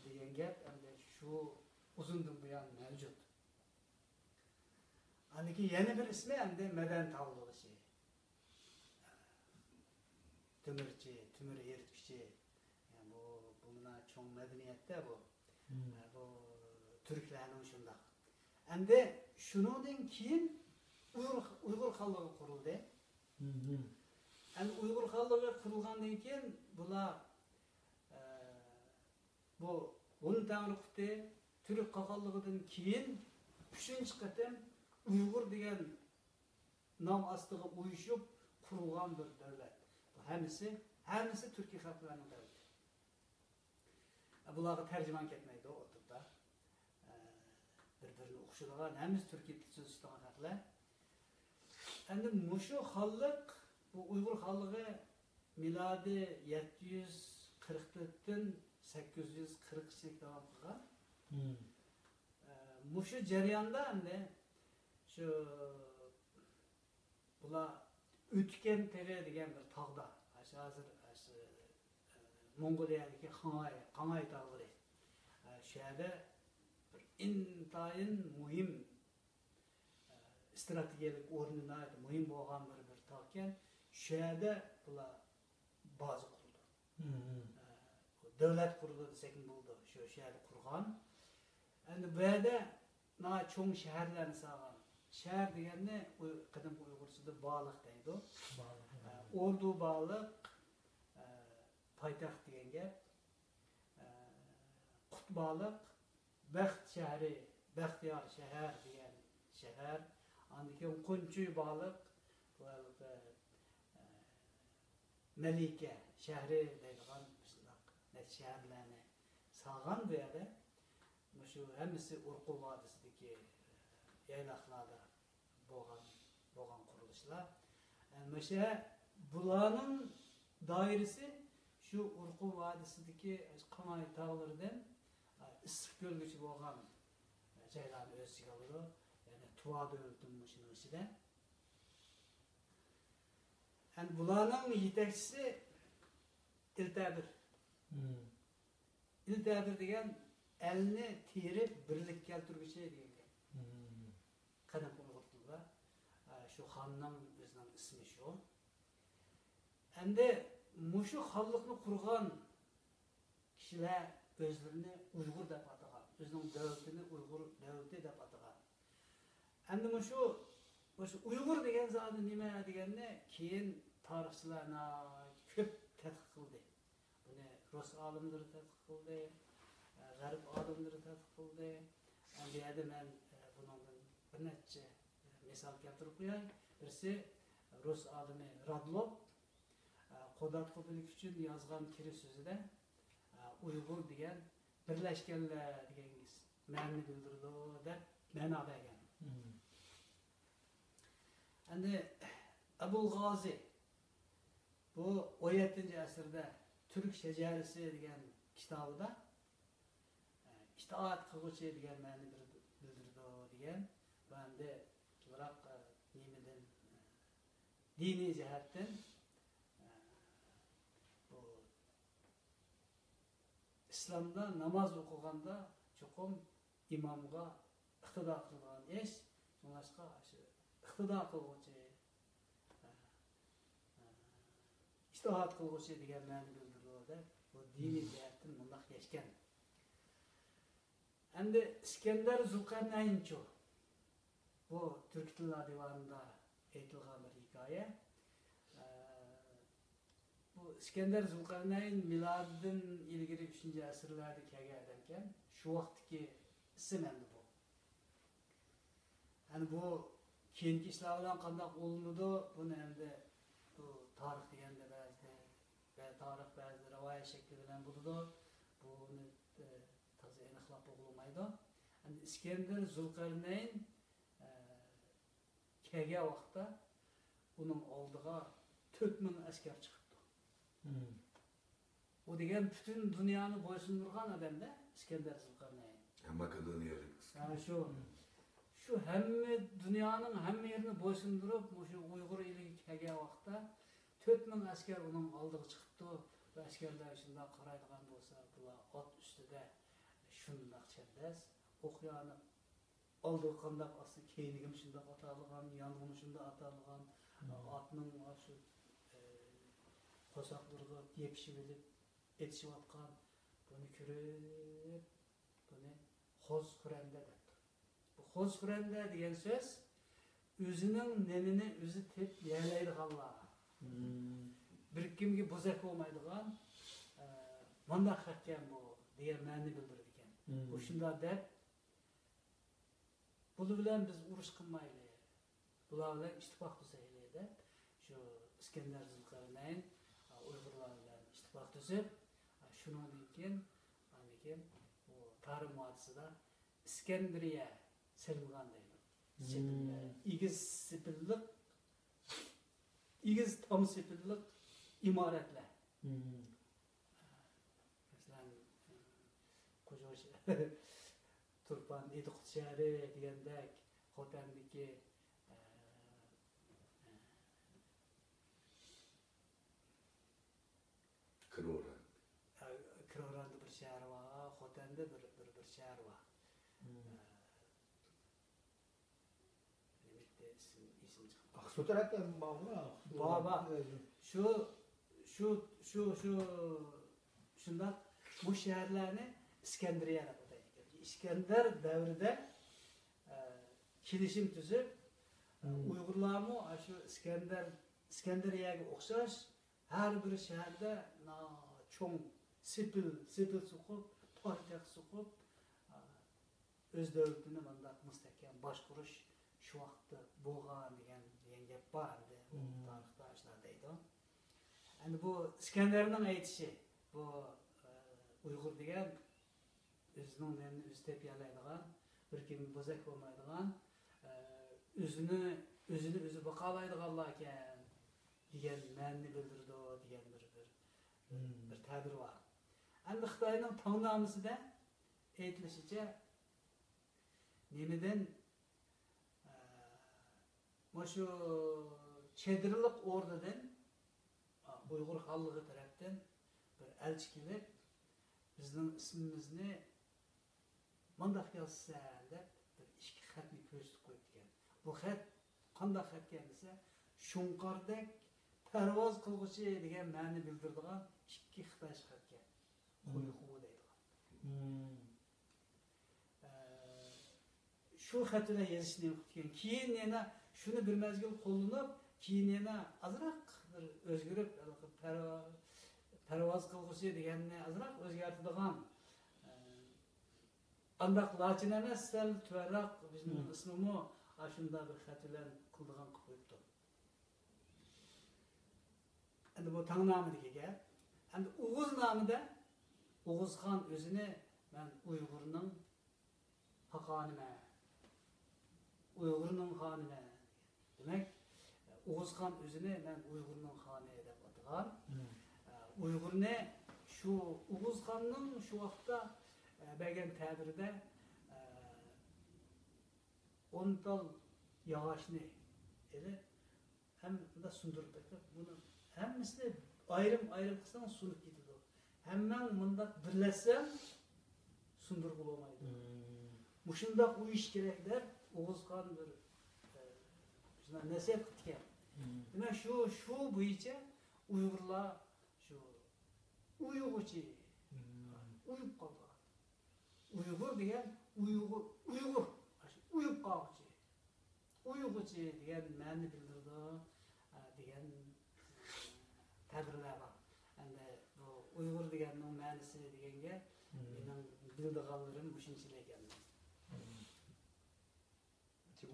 degan gap endi shu uzundan buyon mavjud. Aniki yana bir ismi endi madan tog'lari. Tümürçi, tümür eritkiçi, yani bu buna çoğun medeniyette bu Türklerinin şunda. Hem de şunun keyin Uygur halkı kuruldu. Yani Uygur halkı kurulgandan keyin bular bu Hun Tanrık'ta Türk halkıdan keyin 3. qatam Uygur degan nam astiga uyushib kurulgan bir devlet. Hemisi Türkiye halklarının devleti. Bularga tercüman ketmeydi o oturda. Bir-birini o'xshaydigan, hemisi Türkiye tilini so'zlaydigan halklar. Endi mushu xalq, bu Uygur xalqi miladi 744dan 840 davom qilgan. Mushu jarayonda endi shu bular Ütken Tepe degan bir tog'da, hozir Mongoliyadagi Qangay tog'lari. Shu yerda bir intayin muhim strategik o'rnida muhim bo'lgan bir tog' ekan, shu yerda bular baza qurdi. devlet kurdu desek buldu. Şu şehri kurgan. Yani böyle na çoğun şehirlerini sağlan. Şehir degende kıdım Uygursu'da bağlık deydi o. Ordu bağlık, paytaxt degan gap. Qut bağlık, Bext şehri, Bextiyar şehir degan şehir. Andiken Qunchuy bağlık, Melike şehri deydigan şehirlerini sağlan bu yerde. Şu hemisi Urqu Vadisi'deki yaylaqlarda bo'lgan qurilishlar. Mesela bularning doirasi şu Urqu Vadisi'deki Qamay tağlarından issiq ko'lgacha bo'lgan joylarni o'z ichiga oladi. Ya'ni Tuva davlatining shuning ichida. Yani bularning yetakchisi Iltabir. Iltabir degan elni terib birlik keltiruvchi degan. Qadim Uyg'ur şu xonning o'zining ismi shu. Endi mushu xonlikni qurgan kishilar o'zlarini Uyg'ur deb atagan, o'zining davlatini Uyg'ur davlati deb atagan. Endi mushu Uyg'ur degan zoti nima deganda keyin tarixchilarni ko'p tadqiq qildi. Buni rus olimlari tadqiq qildi, g'arb olimlari tadqiq qildi. Endi yerda men bundan bir necha misol keltirib qo'yay. Birisi rus olimi Radlov Qo'dat qo'pilik uchun yozgan kiri so'zida Uyg'ur degan birlashganlar degan ma'noni bildirdi deb ma'no bergan. Endi Abul G'ozi bu 17-asrda Turk shajarisi degan kitobida itoat qiluvchi degan ma'noni bildirdi degan. Va endi biroq nimadan diniy jihatdan bu islomda namoz o'qiganda cho'qim imomga iqtido qilgan ish, shunga shu iqtido qiluvchi itoat qiluvchi degan ma'noni bildirdi. Bu diniy jihatdan bundoq yashgan. Endi İskender Zulqarnaynchi bu Türk Tillar Divanı'nda aytilgan bir hikoya. Bu İskender Zulqarnayn milodidan ilgari 3-asrlarda kelgan ekan. Shu vaqtdagi ism endi bu. Yani bu keyingi ishlar bilan qanday o'lmadi, buni endi bu tarix deganda ba'zi rivoyat shakli bilan bo'ladi. Buni toza aniqlab bo'lmaydi. Endi İskender Zulqarnayn kelgan vaqtda uning oldiga 4000 askar chiqibdi. O degan butun dunyoni bo'ysundirgan odamda İskender Zulqarnayn. Makedoniyalik. Yani şu hamma dunyoning hamma yerini bo'ysundirib, o'sha Uyg'ur eliga kelgan vaqtda 4000 askar uning oldiga chiqibdi. Bu askarlar shunday qaraydigan bo'lsa, bular ot ustida shundoq chapdas, o'qiyani oldiga qandaq asli keynigim shundoq atalgan, yong'im shundoq atalgan, otning shu qo'soqlarga yepishib olib etishayotgan, buni ko'rib, buni Xo'z Qur'onda debdi. Bu Xo'z Qur'onda degan so'z o'zining nenini o'zi tep yeylaydiganlar. Bir kimga bo'zak bo'lmaydigan mandaq hakkan bu degan ma'noni bildirdi ekan. Bu shunday deb bular bilan biz urush qilmaylik. Bular bilan ittifoq tuzaylik deb shu İskender Zulqarnayn Uyg'urlar bilan ittifoq tuzib, shundan keyin bu Tarim vodisida İskenderiya silgan deydi. İgiz tam sepillik imoratlar. Masalan, Qo'shoq Turpan Ediq shahri degandek Xotandagi Kiroranda bir shahar var, Xotanda bir shahar var. Aksutarate bağlı. Baba. Şundan bu şehirlerini İskenderiye'ye ataydı. İskender devrinde kilişim tüzüp Uygurlarmı şu İskenderiye'ye okşaş her bir şehirde çoğun sipil sokup, toytak sokup öz devletini mandak müstehkem başkuruş şu vaxtda boğan degan gap var edi. Tarixda ashlardaydı. Yani bu İskender'in aytishi bu Uygur degan özünün namini özü deb yalaydigan, bir kim bozak bo'lmaydigan, özünü özü baqalaydiganlar ekan degan ma'noni bildirdi degan bir ta'bir var. Endi Xitoyning tongnomasida aytilishicha nemidan şu Çedirlik ordudan Uygur xallığı tarafdan bir elçi kelib bizning ismimizni mandaq yazsan deb bir ikki xatni ko'rsatib qo'yibdi ekan. Bu xat qanday xat ekan desa, Shunqordek parvoz qilg'uchi degan ma'noni bildiradigan ikki Xitoy xat ekan. Qo'yxu deydigan. Şu xat bilan yozishni o'qitgan. Keyin yana shuni bir mezgil qo'llanib, keyin yana azroq bir o'zgarib, parvoz qilg'uchi deganni azroq o'zgartiradigan qandaq lachin emas, sal tuvarroq bizning ismimi shunda bir xat bilan qildigan qilib qo'yibdi. Endi bu tangnomidagi gap. Endi O'g'iz nomida O'g'izxon o'zini men Uyg'urning haqoniman, Uyg'urning xoniman. Demak, O'g'izxon o'zini men Uyg'urning xoni deb atagan. Uyg'urni shu O'g'izxonning shu vaqtda bergan ta'birida 10 tal yog'ochni edi, hamda sundirib qo'yib, buni hammasini ayrim qilsang sunib ketadi. Hammang bundaq birlashsam sundirib bo'lmaydi. Mushundaq uyish kerak deb O'g'izxon bir nasihat qilgan. Demak, shu bo'yicha Uyg'urlar shu uyg'uchi uyib qolgan. Uyg'ur degan Uyg'ur uyib qolguchi. Uyg'uchi degan ma'noni bildirdi degan ta'birlar bor. Endi bu Uyg'ur deganning ma'nosi deganga mening bildiganlarim shunchalik ekan.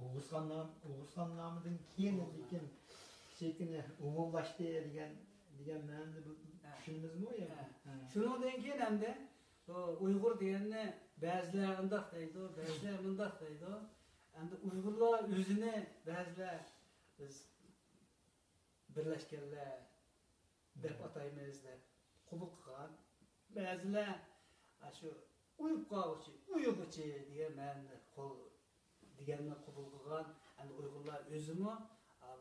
O'g'izxon nomidan keyin lekin shekilli umumlashdi degan ma'noni tushundingizmi ya? Shundan keyin hamda Uyg'ur deganni ba'zilar undaq deydi, ba'zilar bundaq deydi. Endi Uyg'urlar o'zini ba'zilar biz birlashganlar deb ataymiz deb qabul qilgan. Ba'zilar shu uyib qolguchi, uyg'uchi degan ma'noni deganni qabul qilgan. Endi Uyg'urlar o'zimi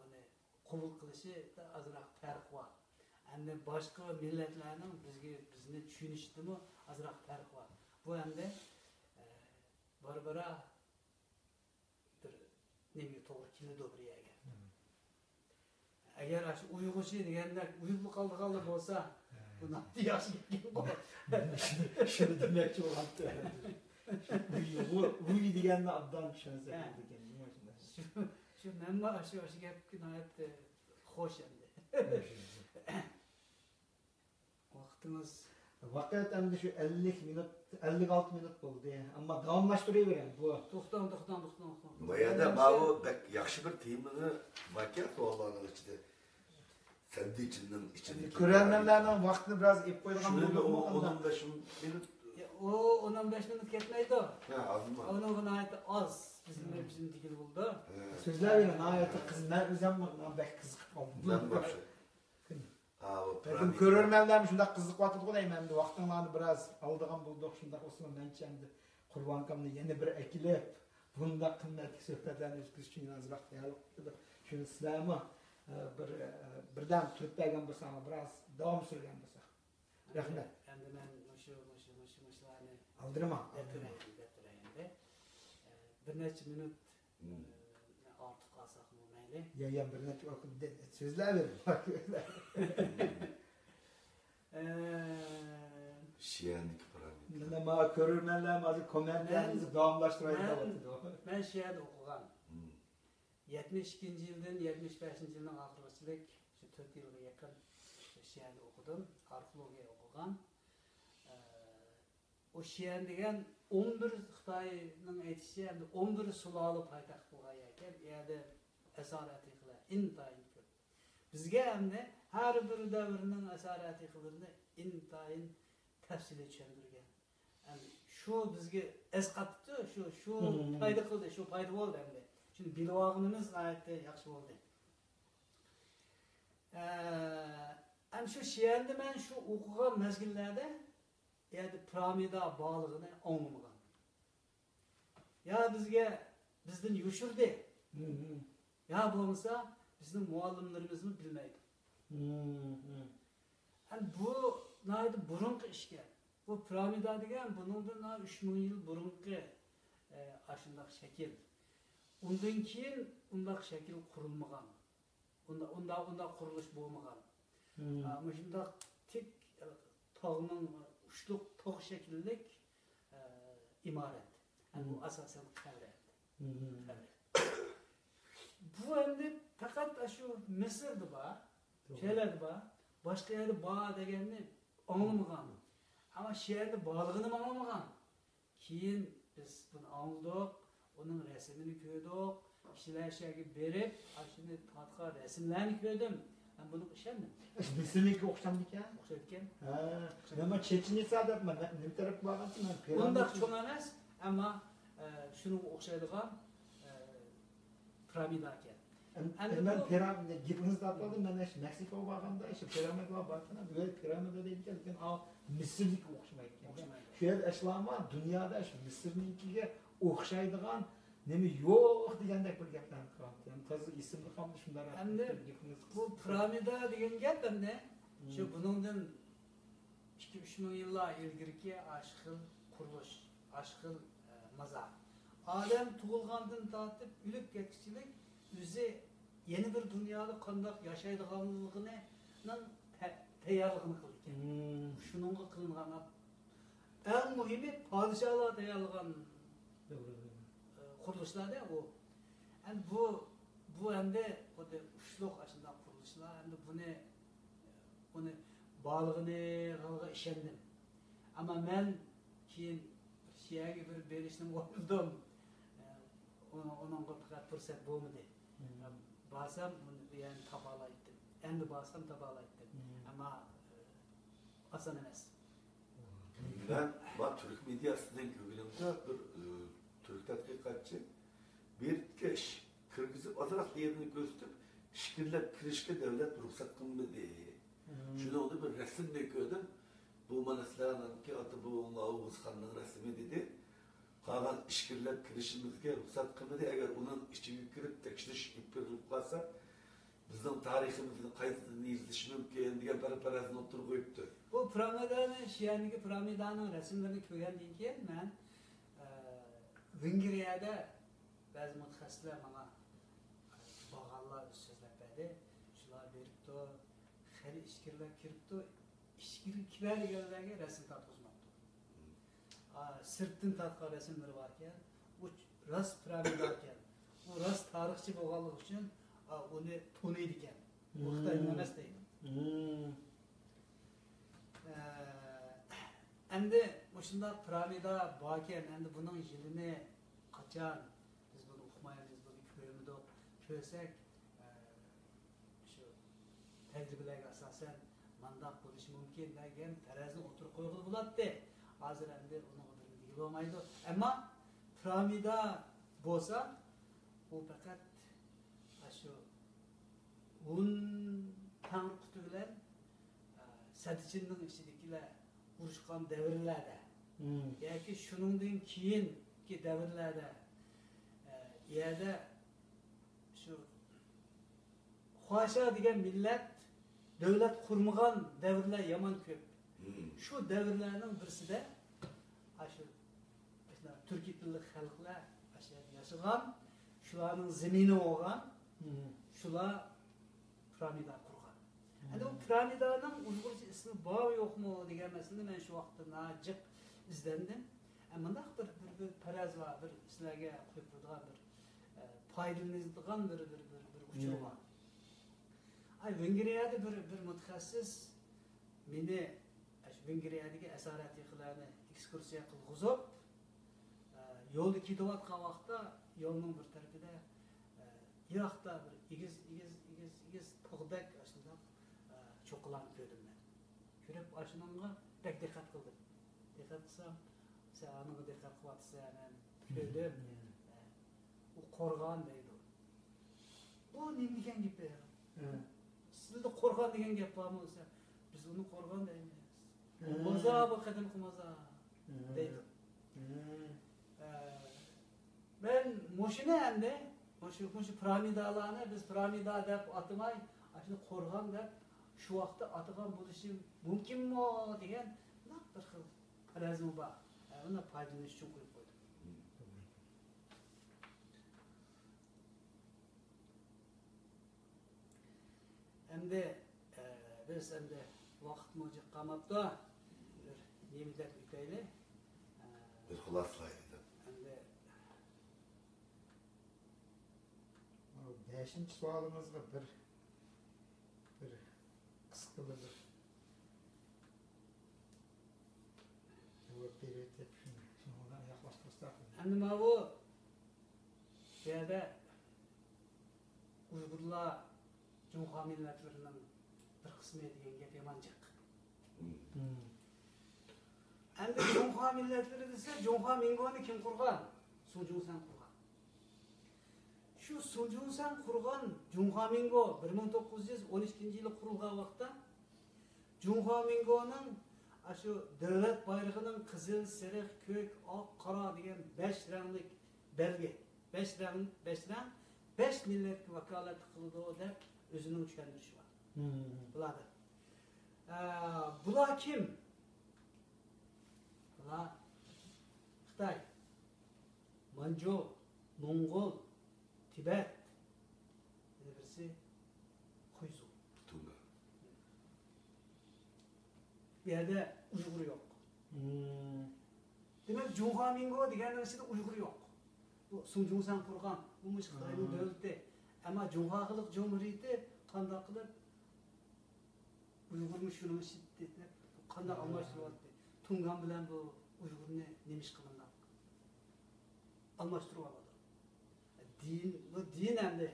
buni qabul qilishida azroq farq bor. Endi boshqa millatlarning bizni tushunishdimi azroq farq bor. Bu endi barbara bir nega to'g'ri keladi bir yerga. Agar shu uyg'uchi deganda uyib qoldi bo'lsa, buni yaxshi gapga Shuni demoqchi bo'lyapti. Uy deganni obdan tushunsa ekan. Shu menma shu gapga nihoyatda xo'sh endi. Vaqtimiz Vaqt endi shu 50 minut, 56 minut bo'ldi. Ammo davomlashtiraveramiz bu. To'xtam. Bu yerda bu yaxshi bir temani makar savollarning ichida sandichining ichida Ko'rganlarning vaqtini biroz ep qo'ygan bo'ldi. bo'ldi. 15 minut. O 15 minut ketmaydi. Ha, azmi. Onun nihoyatda oz bizim digil bo'ldi. So'zlaring nihoyatda qizlar o'zim bek qiziqib qoldim. Ben boshqa. Benim ko'rarmanlar shunda qiziqyotdi deyman. Endi vaqtinglarni biroz oldigan bo'ldik. Shunda Osmon mencha endi Qurbon akamni yana bir akilib, bunda qimmatli suhbatlarni o'tkazish uchun ozroq tayyorlik qildi. Shuni sizlarmi birdan turib bergan bo'lsam, biroz davom surgan bo'lsa. Rahmat. Endi men o'shalarni Aldirma. Endi bir necha minut ortiq qolsak bo'lmaydi. Ya bir necha vaqt so'zlar ber. Şiyanı Şimdi ma körürmenler mazı kommentlerinizi davamlaştırayım da batı. Ben şehirde okugan. Hmm. 72 yıldan 75 yılın ahırçılık şu 4 yılga yakın şehirde okudum. Arkeologiya okugan. O şehir degen 11 Xitayning aytishicha 11 suloli poytaxt bo'lgan ekan. Bu yerda asoratiqlar intayin ko'p. Bizga hamda har bir davrning asoratiqlarini intayin tafsili tushuntirgan. Shu bizga esqatdi, shu foyda qildi, shu foyda bo'ldi hamda. Shuni bilib olganimiz g'oyatda yaxshi bo'ldi. Ham shu she'rni men shu o'qigan mezgillarda yani piramida bağlığını anlamagan. Ya bizden yoşurdu. Ya bo'lmasa bizning muallimlarimizni bilmaydi. Yani bu naydı burunqi ishga. Bu piramida degan buningdan 3000 yil burunqi ashundaq shakl. Undan keyin undaq shakl qurilmagan. Unda qurilish bo'lmagan. Mana shundaq tik tog'ning uçluk tog' şekillik imaret. Yani bu asasen kavret. Bu endi fakat şu Mısır'da var, şeylerdi var, başka yerde bağ degenini anlamagan. Ama şehirde bağlığını anlamagan. Keyin biz bunu anladık, onun resimini koyduk, kişiler şeyi berip, şimdi tatka resimlerini koydum. Ben bunu işendim. Mısır'ınki okşam diken? Okşayken. Ama Çeçenesi adapma, ne tarafı bağlantı mı? Ondak çoğun emas, ama şunun okşaydıgan piramida eken. Ben piramide gitiniz de atladım, ben Meksiko'ya bağlamda işte piramide var baktığında böyle piramide değilken Mısır'daki okşamayken. Şöyle eşlama dünyada Mısır'ınkiye okşaydıgan nemi yok degandek bir gaplarni qilyapti. To'g'ri ismni ham shunday endi bu piramida degan gap endi shu buningdan 2-3 ming yillar ilgirki ashqil qurilish, ashqil mazar. Odam tug'ilgandan tortib o'lib ketishlik o'zi yeni bir dunyoda qanday yashaydiganligini tayyorligini qilgan. Shuningga qilingan eng muhimi podshohlar tayyorlagan kuruluşlarda o. Yani bu hem de o da uçluk aslında kuruluşlar hem de bunu bağlığını kalga işendim. Ama ben ki şeye gibi bir beliştim oldum. Onun fakat fırsat bulmadı. Basam bunu yani tabalaydım. Hem de basam tabalaydım. Ama asan emas. Ben Türk medyasından gördüğümde bir Türk tadqiqatçı bir keş Kırgız'ı azrak yerini gösterip şikirlep kirişke devlet ruhsat kılmadı. Şunu oldu bir resim de gördüm. Bu manaslarının ki adı bu Oğuz Han'ın resmi dedi. Kalan şikirlep kirişimizge ruhsat kılmadı. Eğer onun içine girip tekşiriş ipirlik varsa bizim tarihimizin kayıtını izleyiş mümkün diye parasını oturup koyuptu. Bu piramidanın, Şiyan'daki piramidanın resimlerini koygandan keyin ben Vengriyada bazı mutaxassislar bana bağallar so'zlab berdi. Shular beribdi, xali ishkirlar kiribdi. Ishkirlar deganlarga rasm tortqizmoqdi. Sirtdan tortgan rasmlar bor ekan, u rost piramida ekan. U rost tarixchi bo'lganligi uchun uni taniydi ekan. Bu Xitoyning emas deydi. Endi shunday piramida bor ekan, endi buning yilini qachon biz buni o'qimaymiz, buni ko'rmadik, ko'rsak shu tajribalarga asosan mandaq bo'lishi mumkin degan tarazini o'tirib qo'yilib bo'ladi. Hozir endi uni o'tirib bo'lmaydi. Ammo piramida bo'lsa, u faqat shu un tanqiti bilan sadichinning ichidagilar urushgan davrlarda yoki shuningdan keyingi davrlarda yerda shu Xo'asha degan millat davlat qurmagan davrlar yomon ko'p. Shu davrlarning birisida shu turkiy tilli xalqlar yashagan, shularning zamini bo'lgan, shular piramida qurgan. Endi bu piramidaning Uyg'urcha ismi bor yo'qmi degan masalani men shu vaqtda najiq izlendim. Ama bir paraz var, bir sizlerge koyup durduğun bir faydalanılan bir uçur var. Ay Vengriyada bir mutaxassis meni Vengriyadagi asorat yig'larni ekskursiya qilg'izib, yo'lda ketayotgan vaqtda yo'lning bir tarafida yiroqda bir igiz tog'dak aslida cho'qqilarni ko'rdim men. Ko'rib ashunga bek diqqat qildim. Diqqat qilsam, sen aniga diqqat qilyapsan, ko'rdim. U qo'rg'on deydi. Bu nima degan gap ya? Sizda qo'rg'on degan gap bormi o'zi? Biz uni qo'rg'on deymiz. Maza bu qadam qilmaza deydi. Ben moshina endi Şu piramidalarni biz piramida deb atmay, shuni qo'rg'on deb shu vaqtda atgan bo'lishim mumkinmi degan bir xil farazim bor. Uni foydalanish uchun qo'yib qo'ydim. Endi biz endi vaqt mo'jib qolmabdi. Nima deb o'taylik? Bir xulosalaydi. Beşinci sualımızda bir kıskılı bir cevap verip şimdi oradan yaklaştırsak. Endi bu yerda Uyg'urlar Cumhur millatlarining bir qismi degan gap yomonchiq. Endi Cumhur millatlari desa, Cumhur Mingoni kim qurgan? Sunjunsan qurgan. Şu Sunjunsan qurgan Cumhur Mingo 1912-yili qurilgan vaqtda Cumhur Mingoning shu davlat bayrog'ining qizil, sariq, ko'k, oq, qora degan 5 ranglik belgi, 5 rang 5 millatga vakolat qildi deb o'zining tushundirishi bor. Bulardir. Bular kim? Bular Xitoy, Manju, Mongol, Tibet, birisi Xuyzu. Tunga. Bir yerde Uygur yok. Demek Cumhur Mingo deganning ichida Uygur yok. Bu Sunjunsan qurgan, bu Xitoyning davlati. Ama Cumhuriyet Cumhuriyeti qanday qilib Uygurni shuni shiddatli qanday almashtiryapti. Tungan bilan bu Uygurni nima ish qilindi? Almashtiryapti. Din endi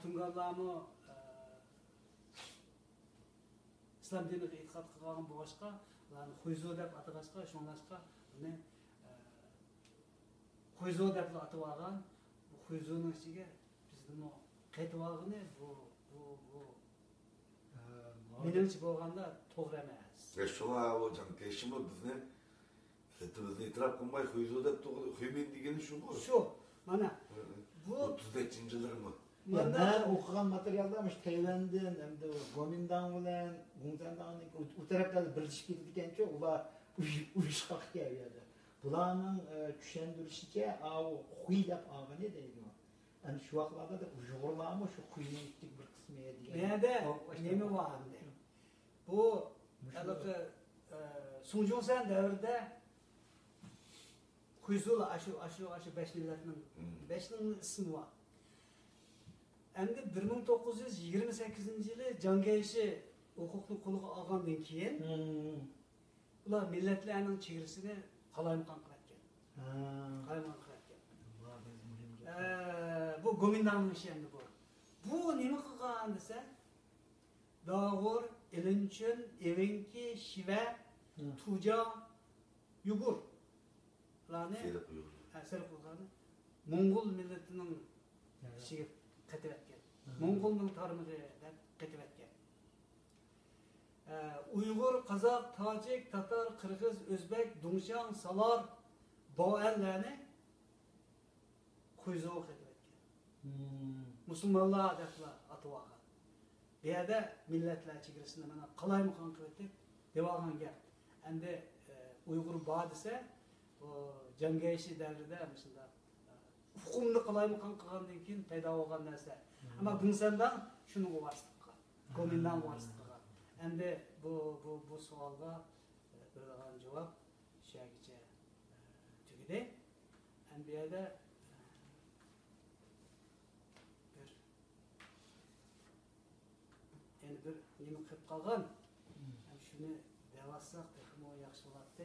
Tunganlarni İslam diniga e'tiqod qilgan boshqa, ularni Xuyzu deb atag'ashqa, shunlashqa buni Xuyzu deb atib olgan. Bu Xuyzuning ichiga bizning qaytib olgani bu menimcha bo'lganda to'g'ri emas. Şuna o Cankeşimi bizni setimizni itiraf qilmay Xuyzu deb Xuymin degani shu bu. Shu, mana bu 34-yillar mı? Ben okugan materyalda Tayvan'dan hem de Gomindan bilen Gungzan'dan o taraflarda birleşip gittiğince ular uyuşkak geldi. Bularning tushuntirishicha o Xuy deb olgan edi. Yani şu vaqtlarda da Uyg'urlarmi shu Xuyning bir qismi degan. Bu yerda nima bor endi? Bu haliqi Sunjunsan davrida Xuyzular shu 5 millatning 5ning ismi bor. Endi 1928-yili Jangayishi huquqni qo'lga olgandan keyin ular millatlarning chegarasini qalaymaqon qilayotgan. Qalaymaqon qilayotgan. Bu Gomindanning ishi endi bu. Bu nima qilgan desa, Dog'ur, Ilinchun, Evenki, Shiva, Tuja, Yugur ularni asar qilgan Mongol millatining ishiga qaytib etgan. Mongolning tarixi deb qaytib etgan. Uyg'ur, Qozoq, Tojik, Tatar, Qirg'iz, O'zbek, Dungshan, Salar, Bo'anlarni Xuyzuga qaytib etgan. Musulmonlar deb atib olgan. Bu yerda millatlar chegarasini mana qalaymaqon qilib deb olgan gap. Endi Uyg'ur bor desa, bu Jangayishi davrida shunda hukumni qalaymaqon qilgandan keyin paydo bo'lgan narsa. Ama Gungzan'dan şunu varsitib qilgan. Gomindan varsitib qilgan. Endi bu savolga berilgan javob shulargacha deydi. Bu yerda bir nima qilib qolgan. Shuni devassaq texmo yaxshi bo'ladi.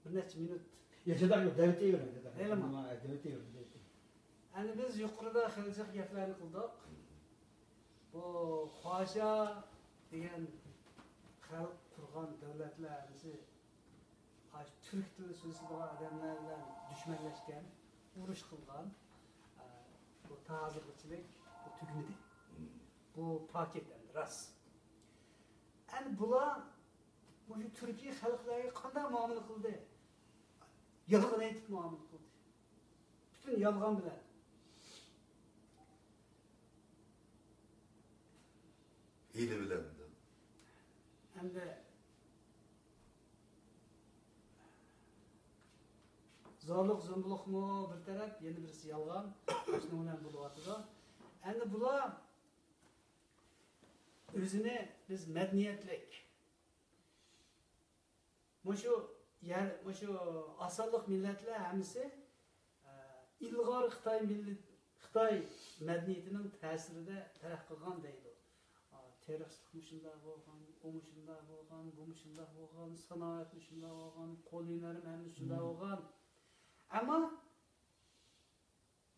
Bir necha minut Yaşadan yok, devlete yürü. Öyle mi? Devlete yürü. Yani biz yuqorida xiljiq gaplarni qildik. Bu Xoja degan xalq qurgan davlatlarimizni Türk tili so'zlaydigan odamlar bilan dushmanlashgan, urush qilgan. Bu tazirchilik bu tugmadi. Bu paketdan ras. Yani bular bu Türkiye xalqlariga qanday muomala qildi? Yolg'on aytib muomala qildi. Bütün yolg'on bilan. Hile bilemedim. Hem de zorluk, zo'mbulik mu bir taraf, yeni birisi yolg'on. Shuni bilan bo'lyapti. Endi bular o'zini biz madaniyatlik Şu asarlık milletler hemisi ilgari Xitay medeniyetinin tesirinde terakkigan deydi. Teröristlik şunda bo'lgan, o şunda bo'lgan, bu şunda bo'lgan, sanoat şunda bo'lgan, qo'l hunarim ham shunda bo'lgan. Ama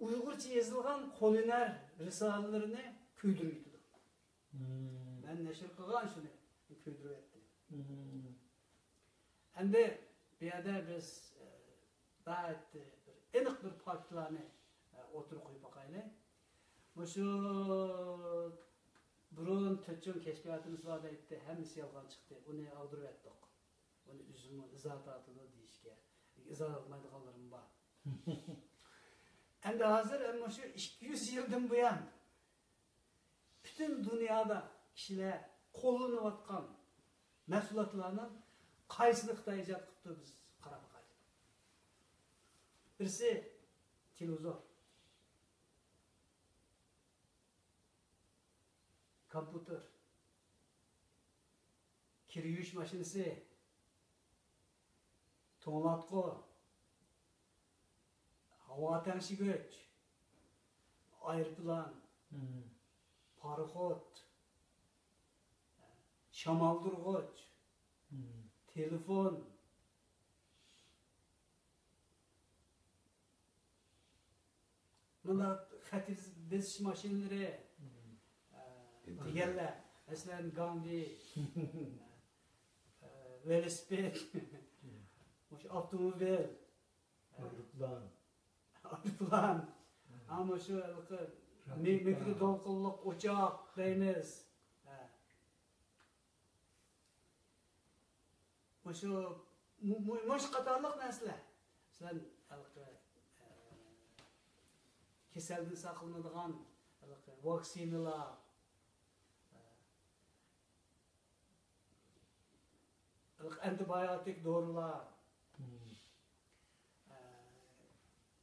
Uyg'urcha yozilgan qo'l hunar risolalarini kuydirib yutdi. Ben nashr qilgan shuni kuydirib yutdi. Endi bu yerda biz daha bir aniq bir faktlarni o'tirib qo'yib boqaylik. Shu burun to'chun kashfiyotimiz bor deydi, hammasi yolg'on chiqdi. Uni ag'dirib yetdik. Uni o'zimni izohatini deyishga, izoh olmaydiganlarim bor. Endi hozir shu 200 yildan buyon butun dunyoda kishilar qo'llanayotgan mahsulotlarning qaysini Xitoy ijod qilibdi biz qarab boqaylik. Birisi televizor, kompüter, kir yuvish mashinasi, to'nglatqi, havo tangshigich, aeroplan, paraxod, shamoldurg'ich, telefon, bunlar xat bezish mashinalari, deganlar, masalan Gandhi, velosiped, avtomobil, aeroplan, ama shu mikrodolqinli o'choq deymiz. Mush qatorliq narsalar. Sizlar kasaldan saqlanadigan vaksinalar, antibiotik dorilar,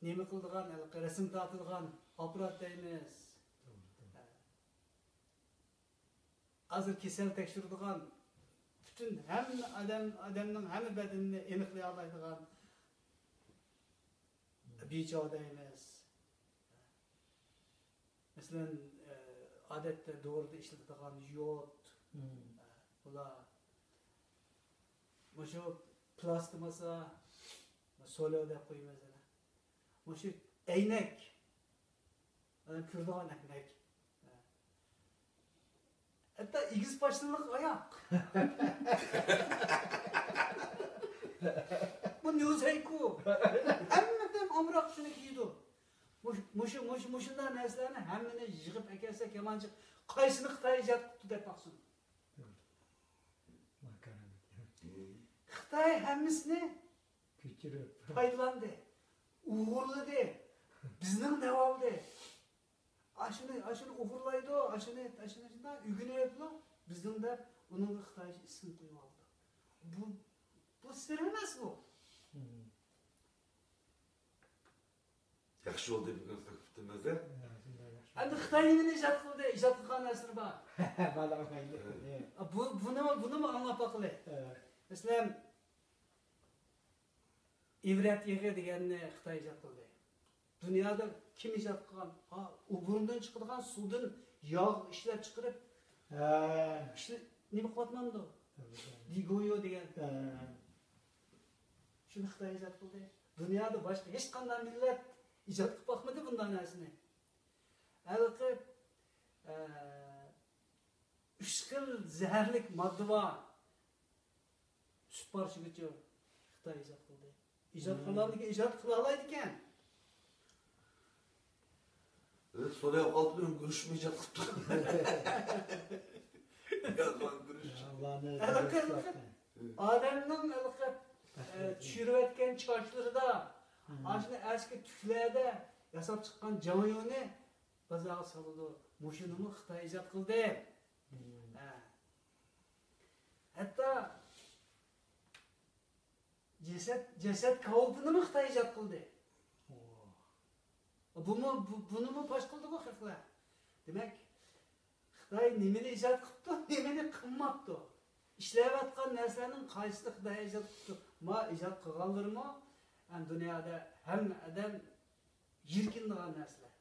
nima qiladigan, rasm tortilgan apparat deymiz. Hozir kasal tekshiradigan bütün hem adamın hem bedenini aniqlay oladigan bicho deymiz. Masalan, odatda doğruda ishlatiladigan yod, bular shu plastimasa, solo deb qo'yamiz. Shu aynak, ko'radigan aynak. Hatta igiz başlılık ayak. Bu nüzeyku. Hemmeden amrak şunu giydi. Muşunlar neslerini hemmini yığıp ekerse kemancık kaysını Xitay icad tuttu dep baksın. Xitay hemmisini faydalandı. Uğurladı. Bizden devaldı. Aşını uğurlaydı, aşını ügünü yapılı, bizden de onun Xitay isim koyup aldı. Bu sırrımız bu. Yaxşı oldu bir gün sakıptınız da. Endi Xitay neyini icad kıldı, icad kılgan nesir var. Bunu mu anlap bakılı? Mesela ibrat yig'i deganni Xitoy ijod qildi. Dunyoda kim ijod qilgan? U burundan chiqadigan suvdan yog' ishlab chiqarib, nima qilyapmandi? Digoyo degan. Shuni Xitoy ijod qildi. Dunyoda boshqa hech qanday millat ijod qilib boqmadi bunday narsani. Halqi 3 xil zaharlik modda bor. Sütbarışıgıcı Xitoy ijod qildi. Ijod qila oladi ekan. So'lay qolib guruchni ijod qildi. Yolg'on guruch. Odamning tushirayotgan chochlarida, ashuni eski tuklarda yasab chiqqan jamoyoni bozorga soldi. Mushuni Xitoy ijod qildi. Hatto ceset kavultunu mu Xitoy ijod qildi? Buni mu baş qildi bu xalqlar? Demak, Xitoy nimani ijod qildi, nimani qilmabdi? Ishlayotgan narsaning qaysisi Xitoy ijod qildi? Ma ijod qilganlarmi? Dunyoda hamma odam yirkindigan narsalar.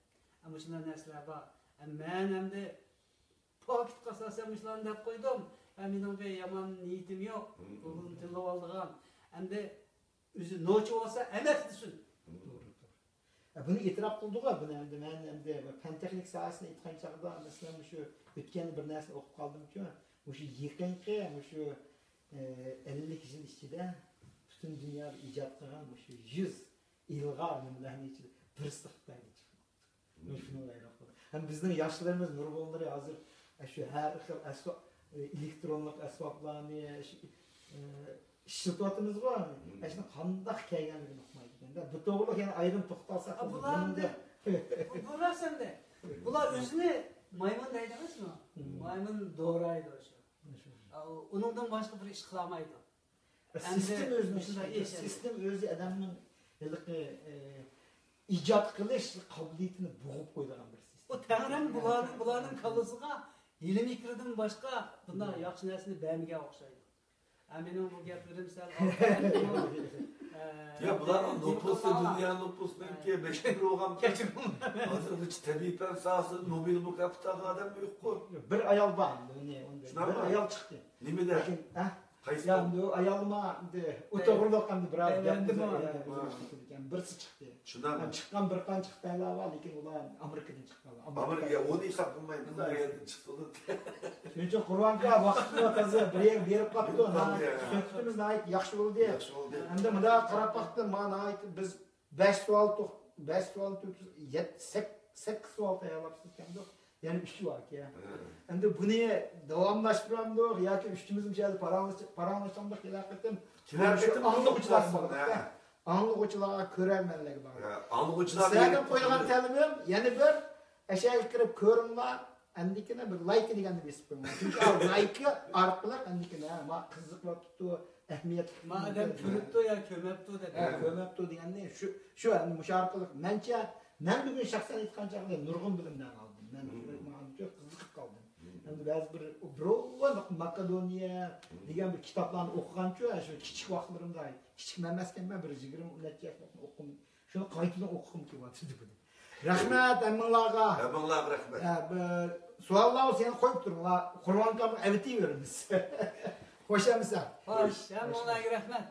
Ammo shunday narsalar bor. Men endi pocket qasasam ishlarni deb qo'ydim. Mening bir yomon niyatim yo'q. Buni tilib oldigan. Endi o'zi nochi olsa emas desin. Bunu itiraf qildi-ku, buni endi men endi fan texnik sohasini aytgan chaqda, masalan, shu o'tgan bir narsani o'qib qoldim-ku, o'sha yaqinqi, o'sha 50 yil ichida butun dunyoda ijod qilgan o'sha 100 ilg'or nimalarning ichida birisi Xitoyga chiqdi. Men shuni o'ylayapman. Ham bizning yoshlarimiz nurg'unlari hozir shu har xil elektronlik asboblarni işletiyorsunuz var mı? Şimdi kandak kelganligini uqmaydi ekanda. Bu to'g'ri yana ayrim to'xtalsak. Bular sende. Bular o'zini maymun deydi emasmi? Maymun doğraydı o'sha. Uningdan boshqa bir ish qilmaydi. Sistem o'zi odamning ijod qilish qobiliyatini bo'g'ib qo'ygan bir sistem. O Tangrim bularning kallasiga ilm ikridan boshqa bunday yaxshi narsani bermagan o'xshaydi. Mening bu gaplarim sal Ya bularning nüfusu dünya nüfusununki 5 bin olgan. Hazır hiç tabiiy fen sahası Nobel mukafotga adam yo'q-ku. Bir ayol bor, bir ayol chiqdi. Nimada? Qaysi? Yani o ayolma o'to'g'irliqdan biroz gapirdim. Birisi chiqdi. Shundan chiqqan bir qancha Xitoylar bor, lekin ular Amerikadan chiqqan. Amerika onu hisob qilmaydi. Bu yerdan chiqdi. Shuning uchun Qur'onga vaqtni toza berib qolibdi. Suhbatimiz yaxshi bo'ldi. Endi bunda qarab baxtdim, mana biz 5 savol 8 savol tayyorlabsiz ekandik. Yani 3 var ki. Endi buni davomlashtiramdik yoki uchimizga paranglashtirdik kelaqetim. Anlıqçılara ko'rarmanlar bor. Anlıqçılar sizlarga qo'ygan ta'limim yana bir ashyaga kirib ko'ringlar, andikina bir like deganni besib qo'yman. Chunki like orqali andikina ma qiziqlar tutdi, ahamiyat madam turibdi yo ko'mabdi deb. Ko'mabdi deganni shu endi mush orqali mencha men bugun shaxsan aytgan chog'da nurg'un bilimdan oldim. Men qiziqib qoldim. Endi ba'zi bir Makedoniya degan bir kitoblarni o'qigancha, shu kichik vaqtlarimda, kichik emasken men bir 20 necha yoshda o'qidim. Shuni qaytadan o'qigim kelyapti buni. Rahmat hammalarga. Hammalarga rahmat. Savollar seni qo'yib turinglar. Qur'on kitobi avitiveramiz. Xo'shamsan. Xo'sh, hammalarga rahmat.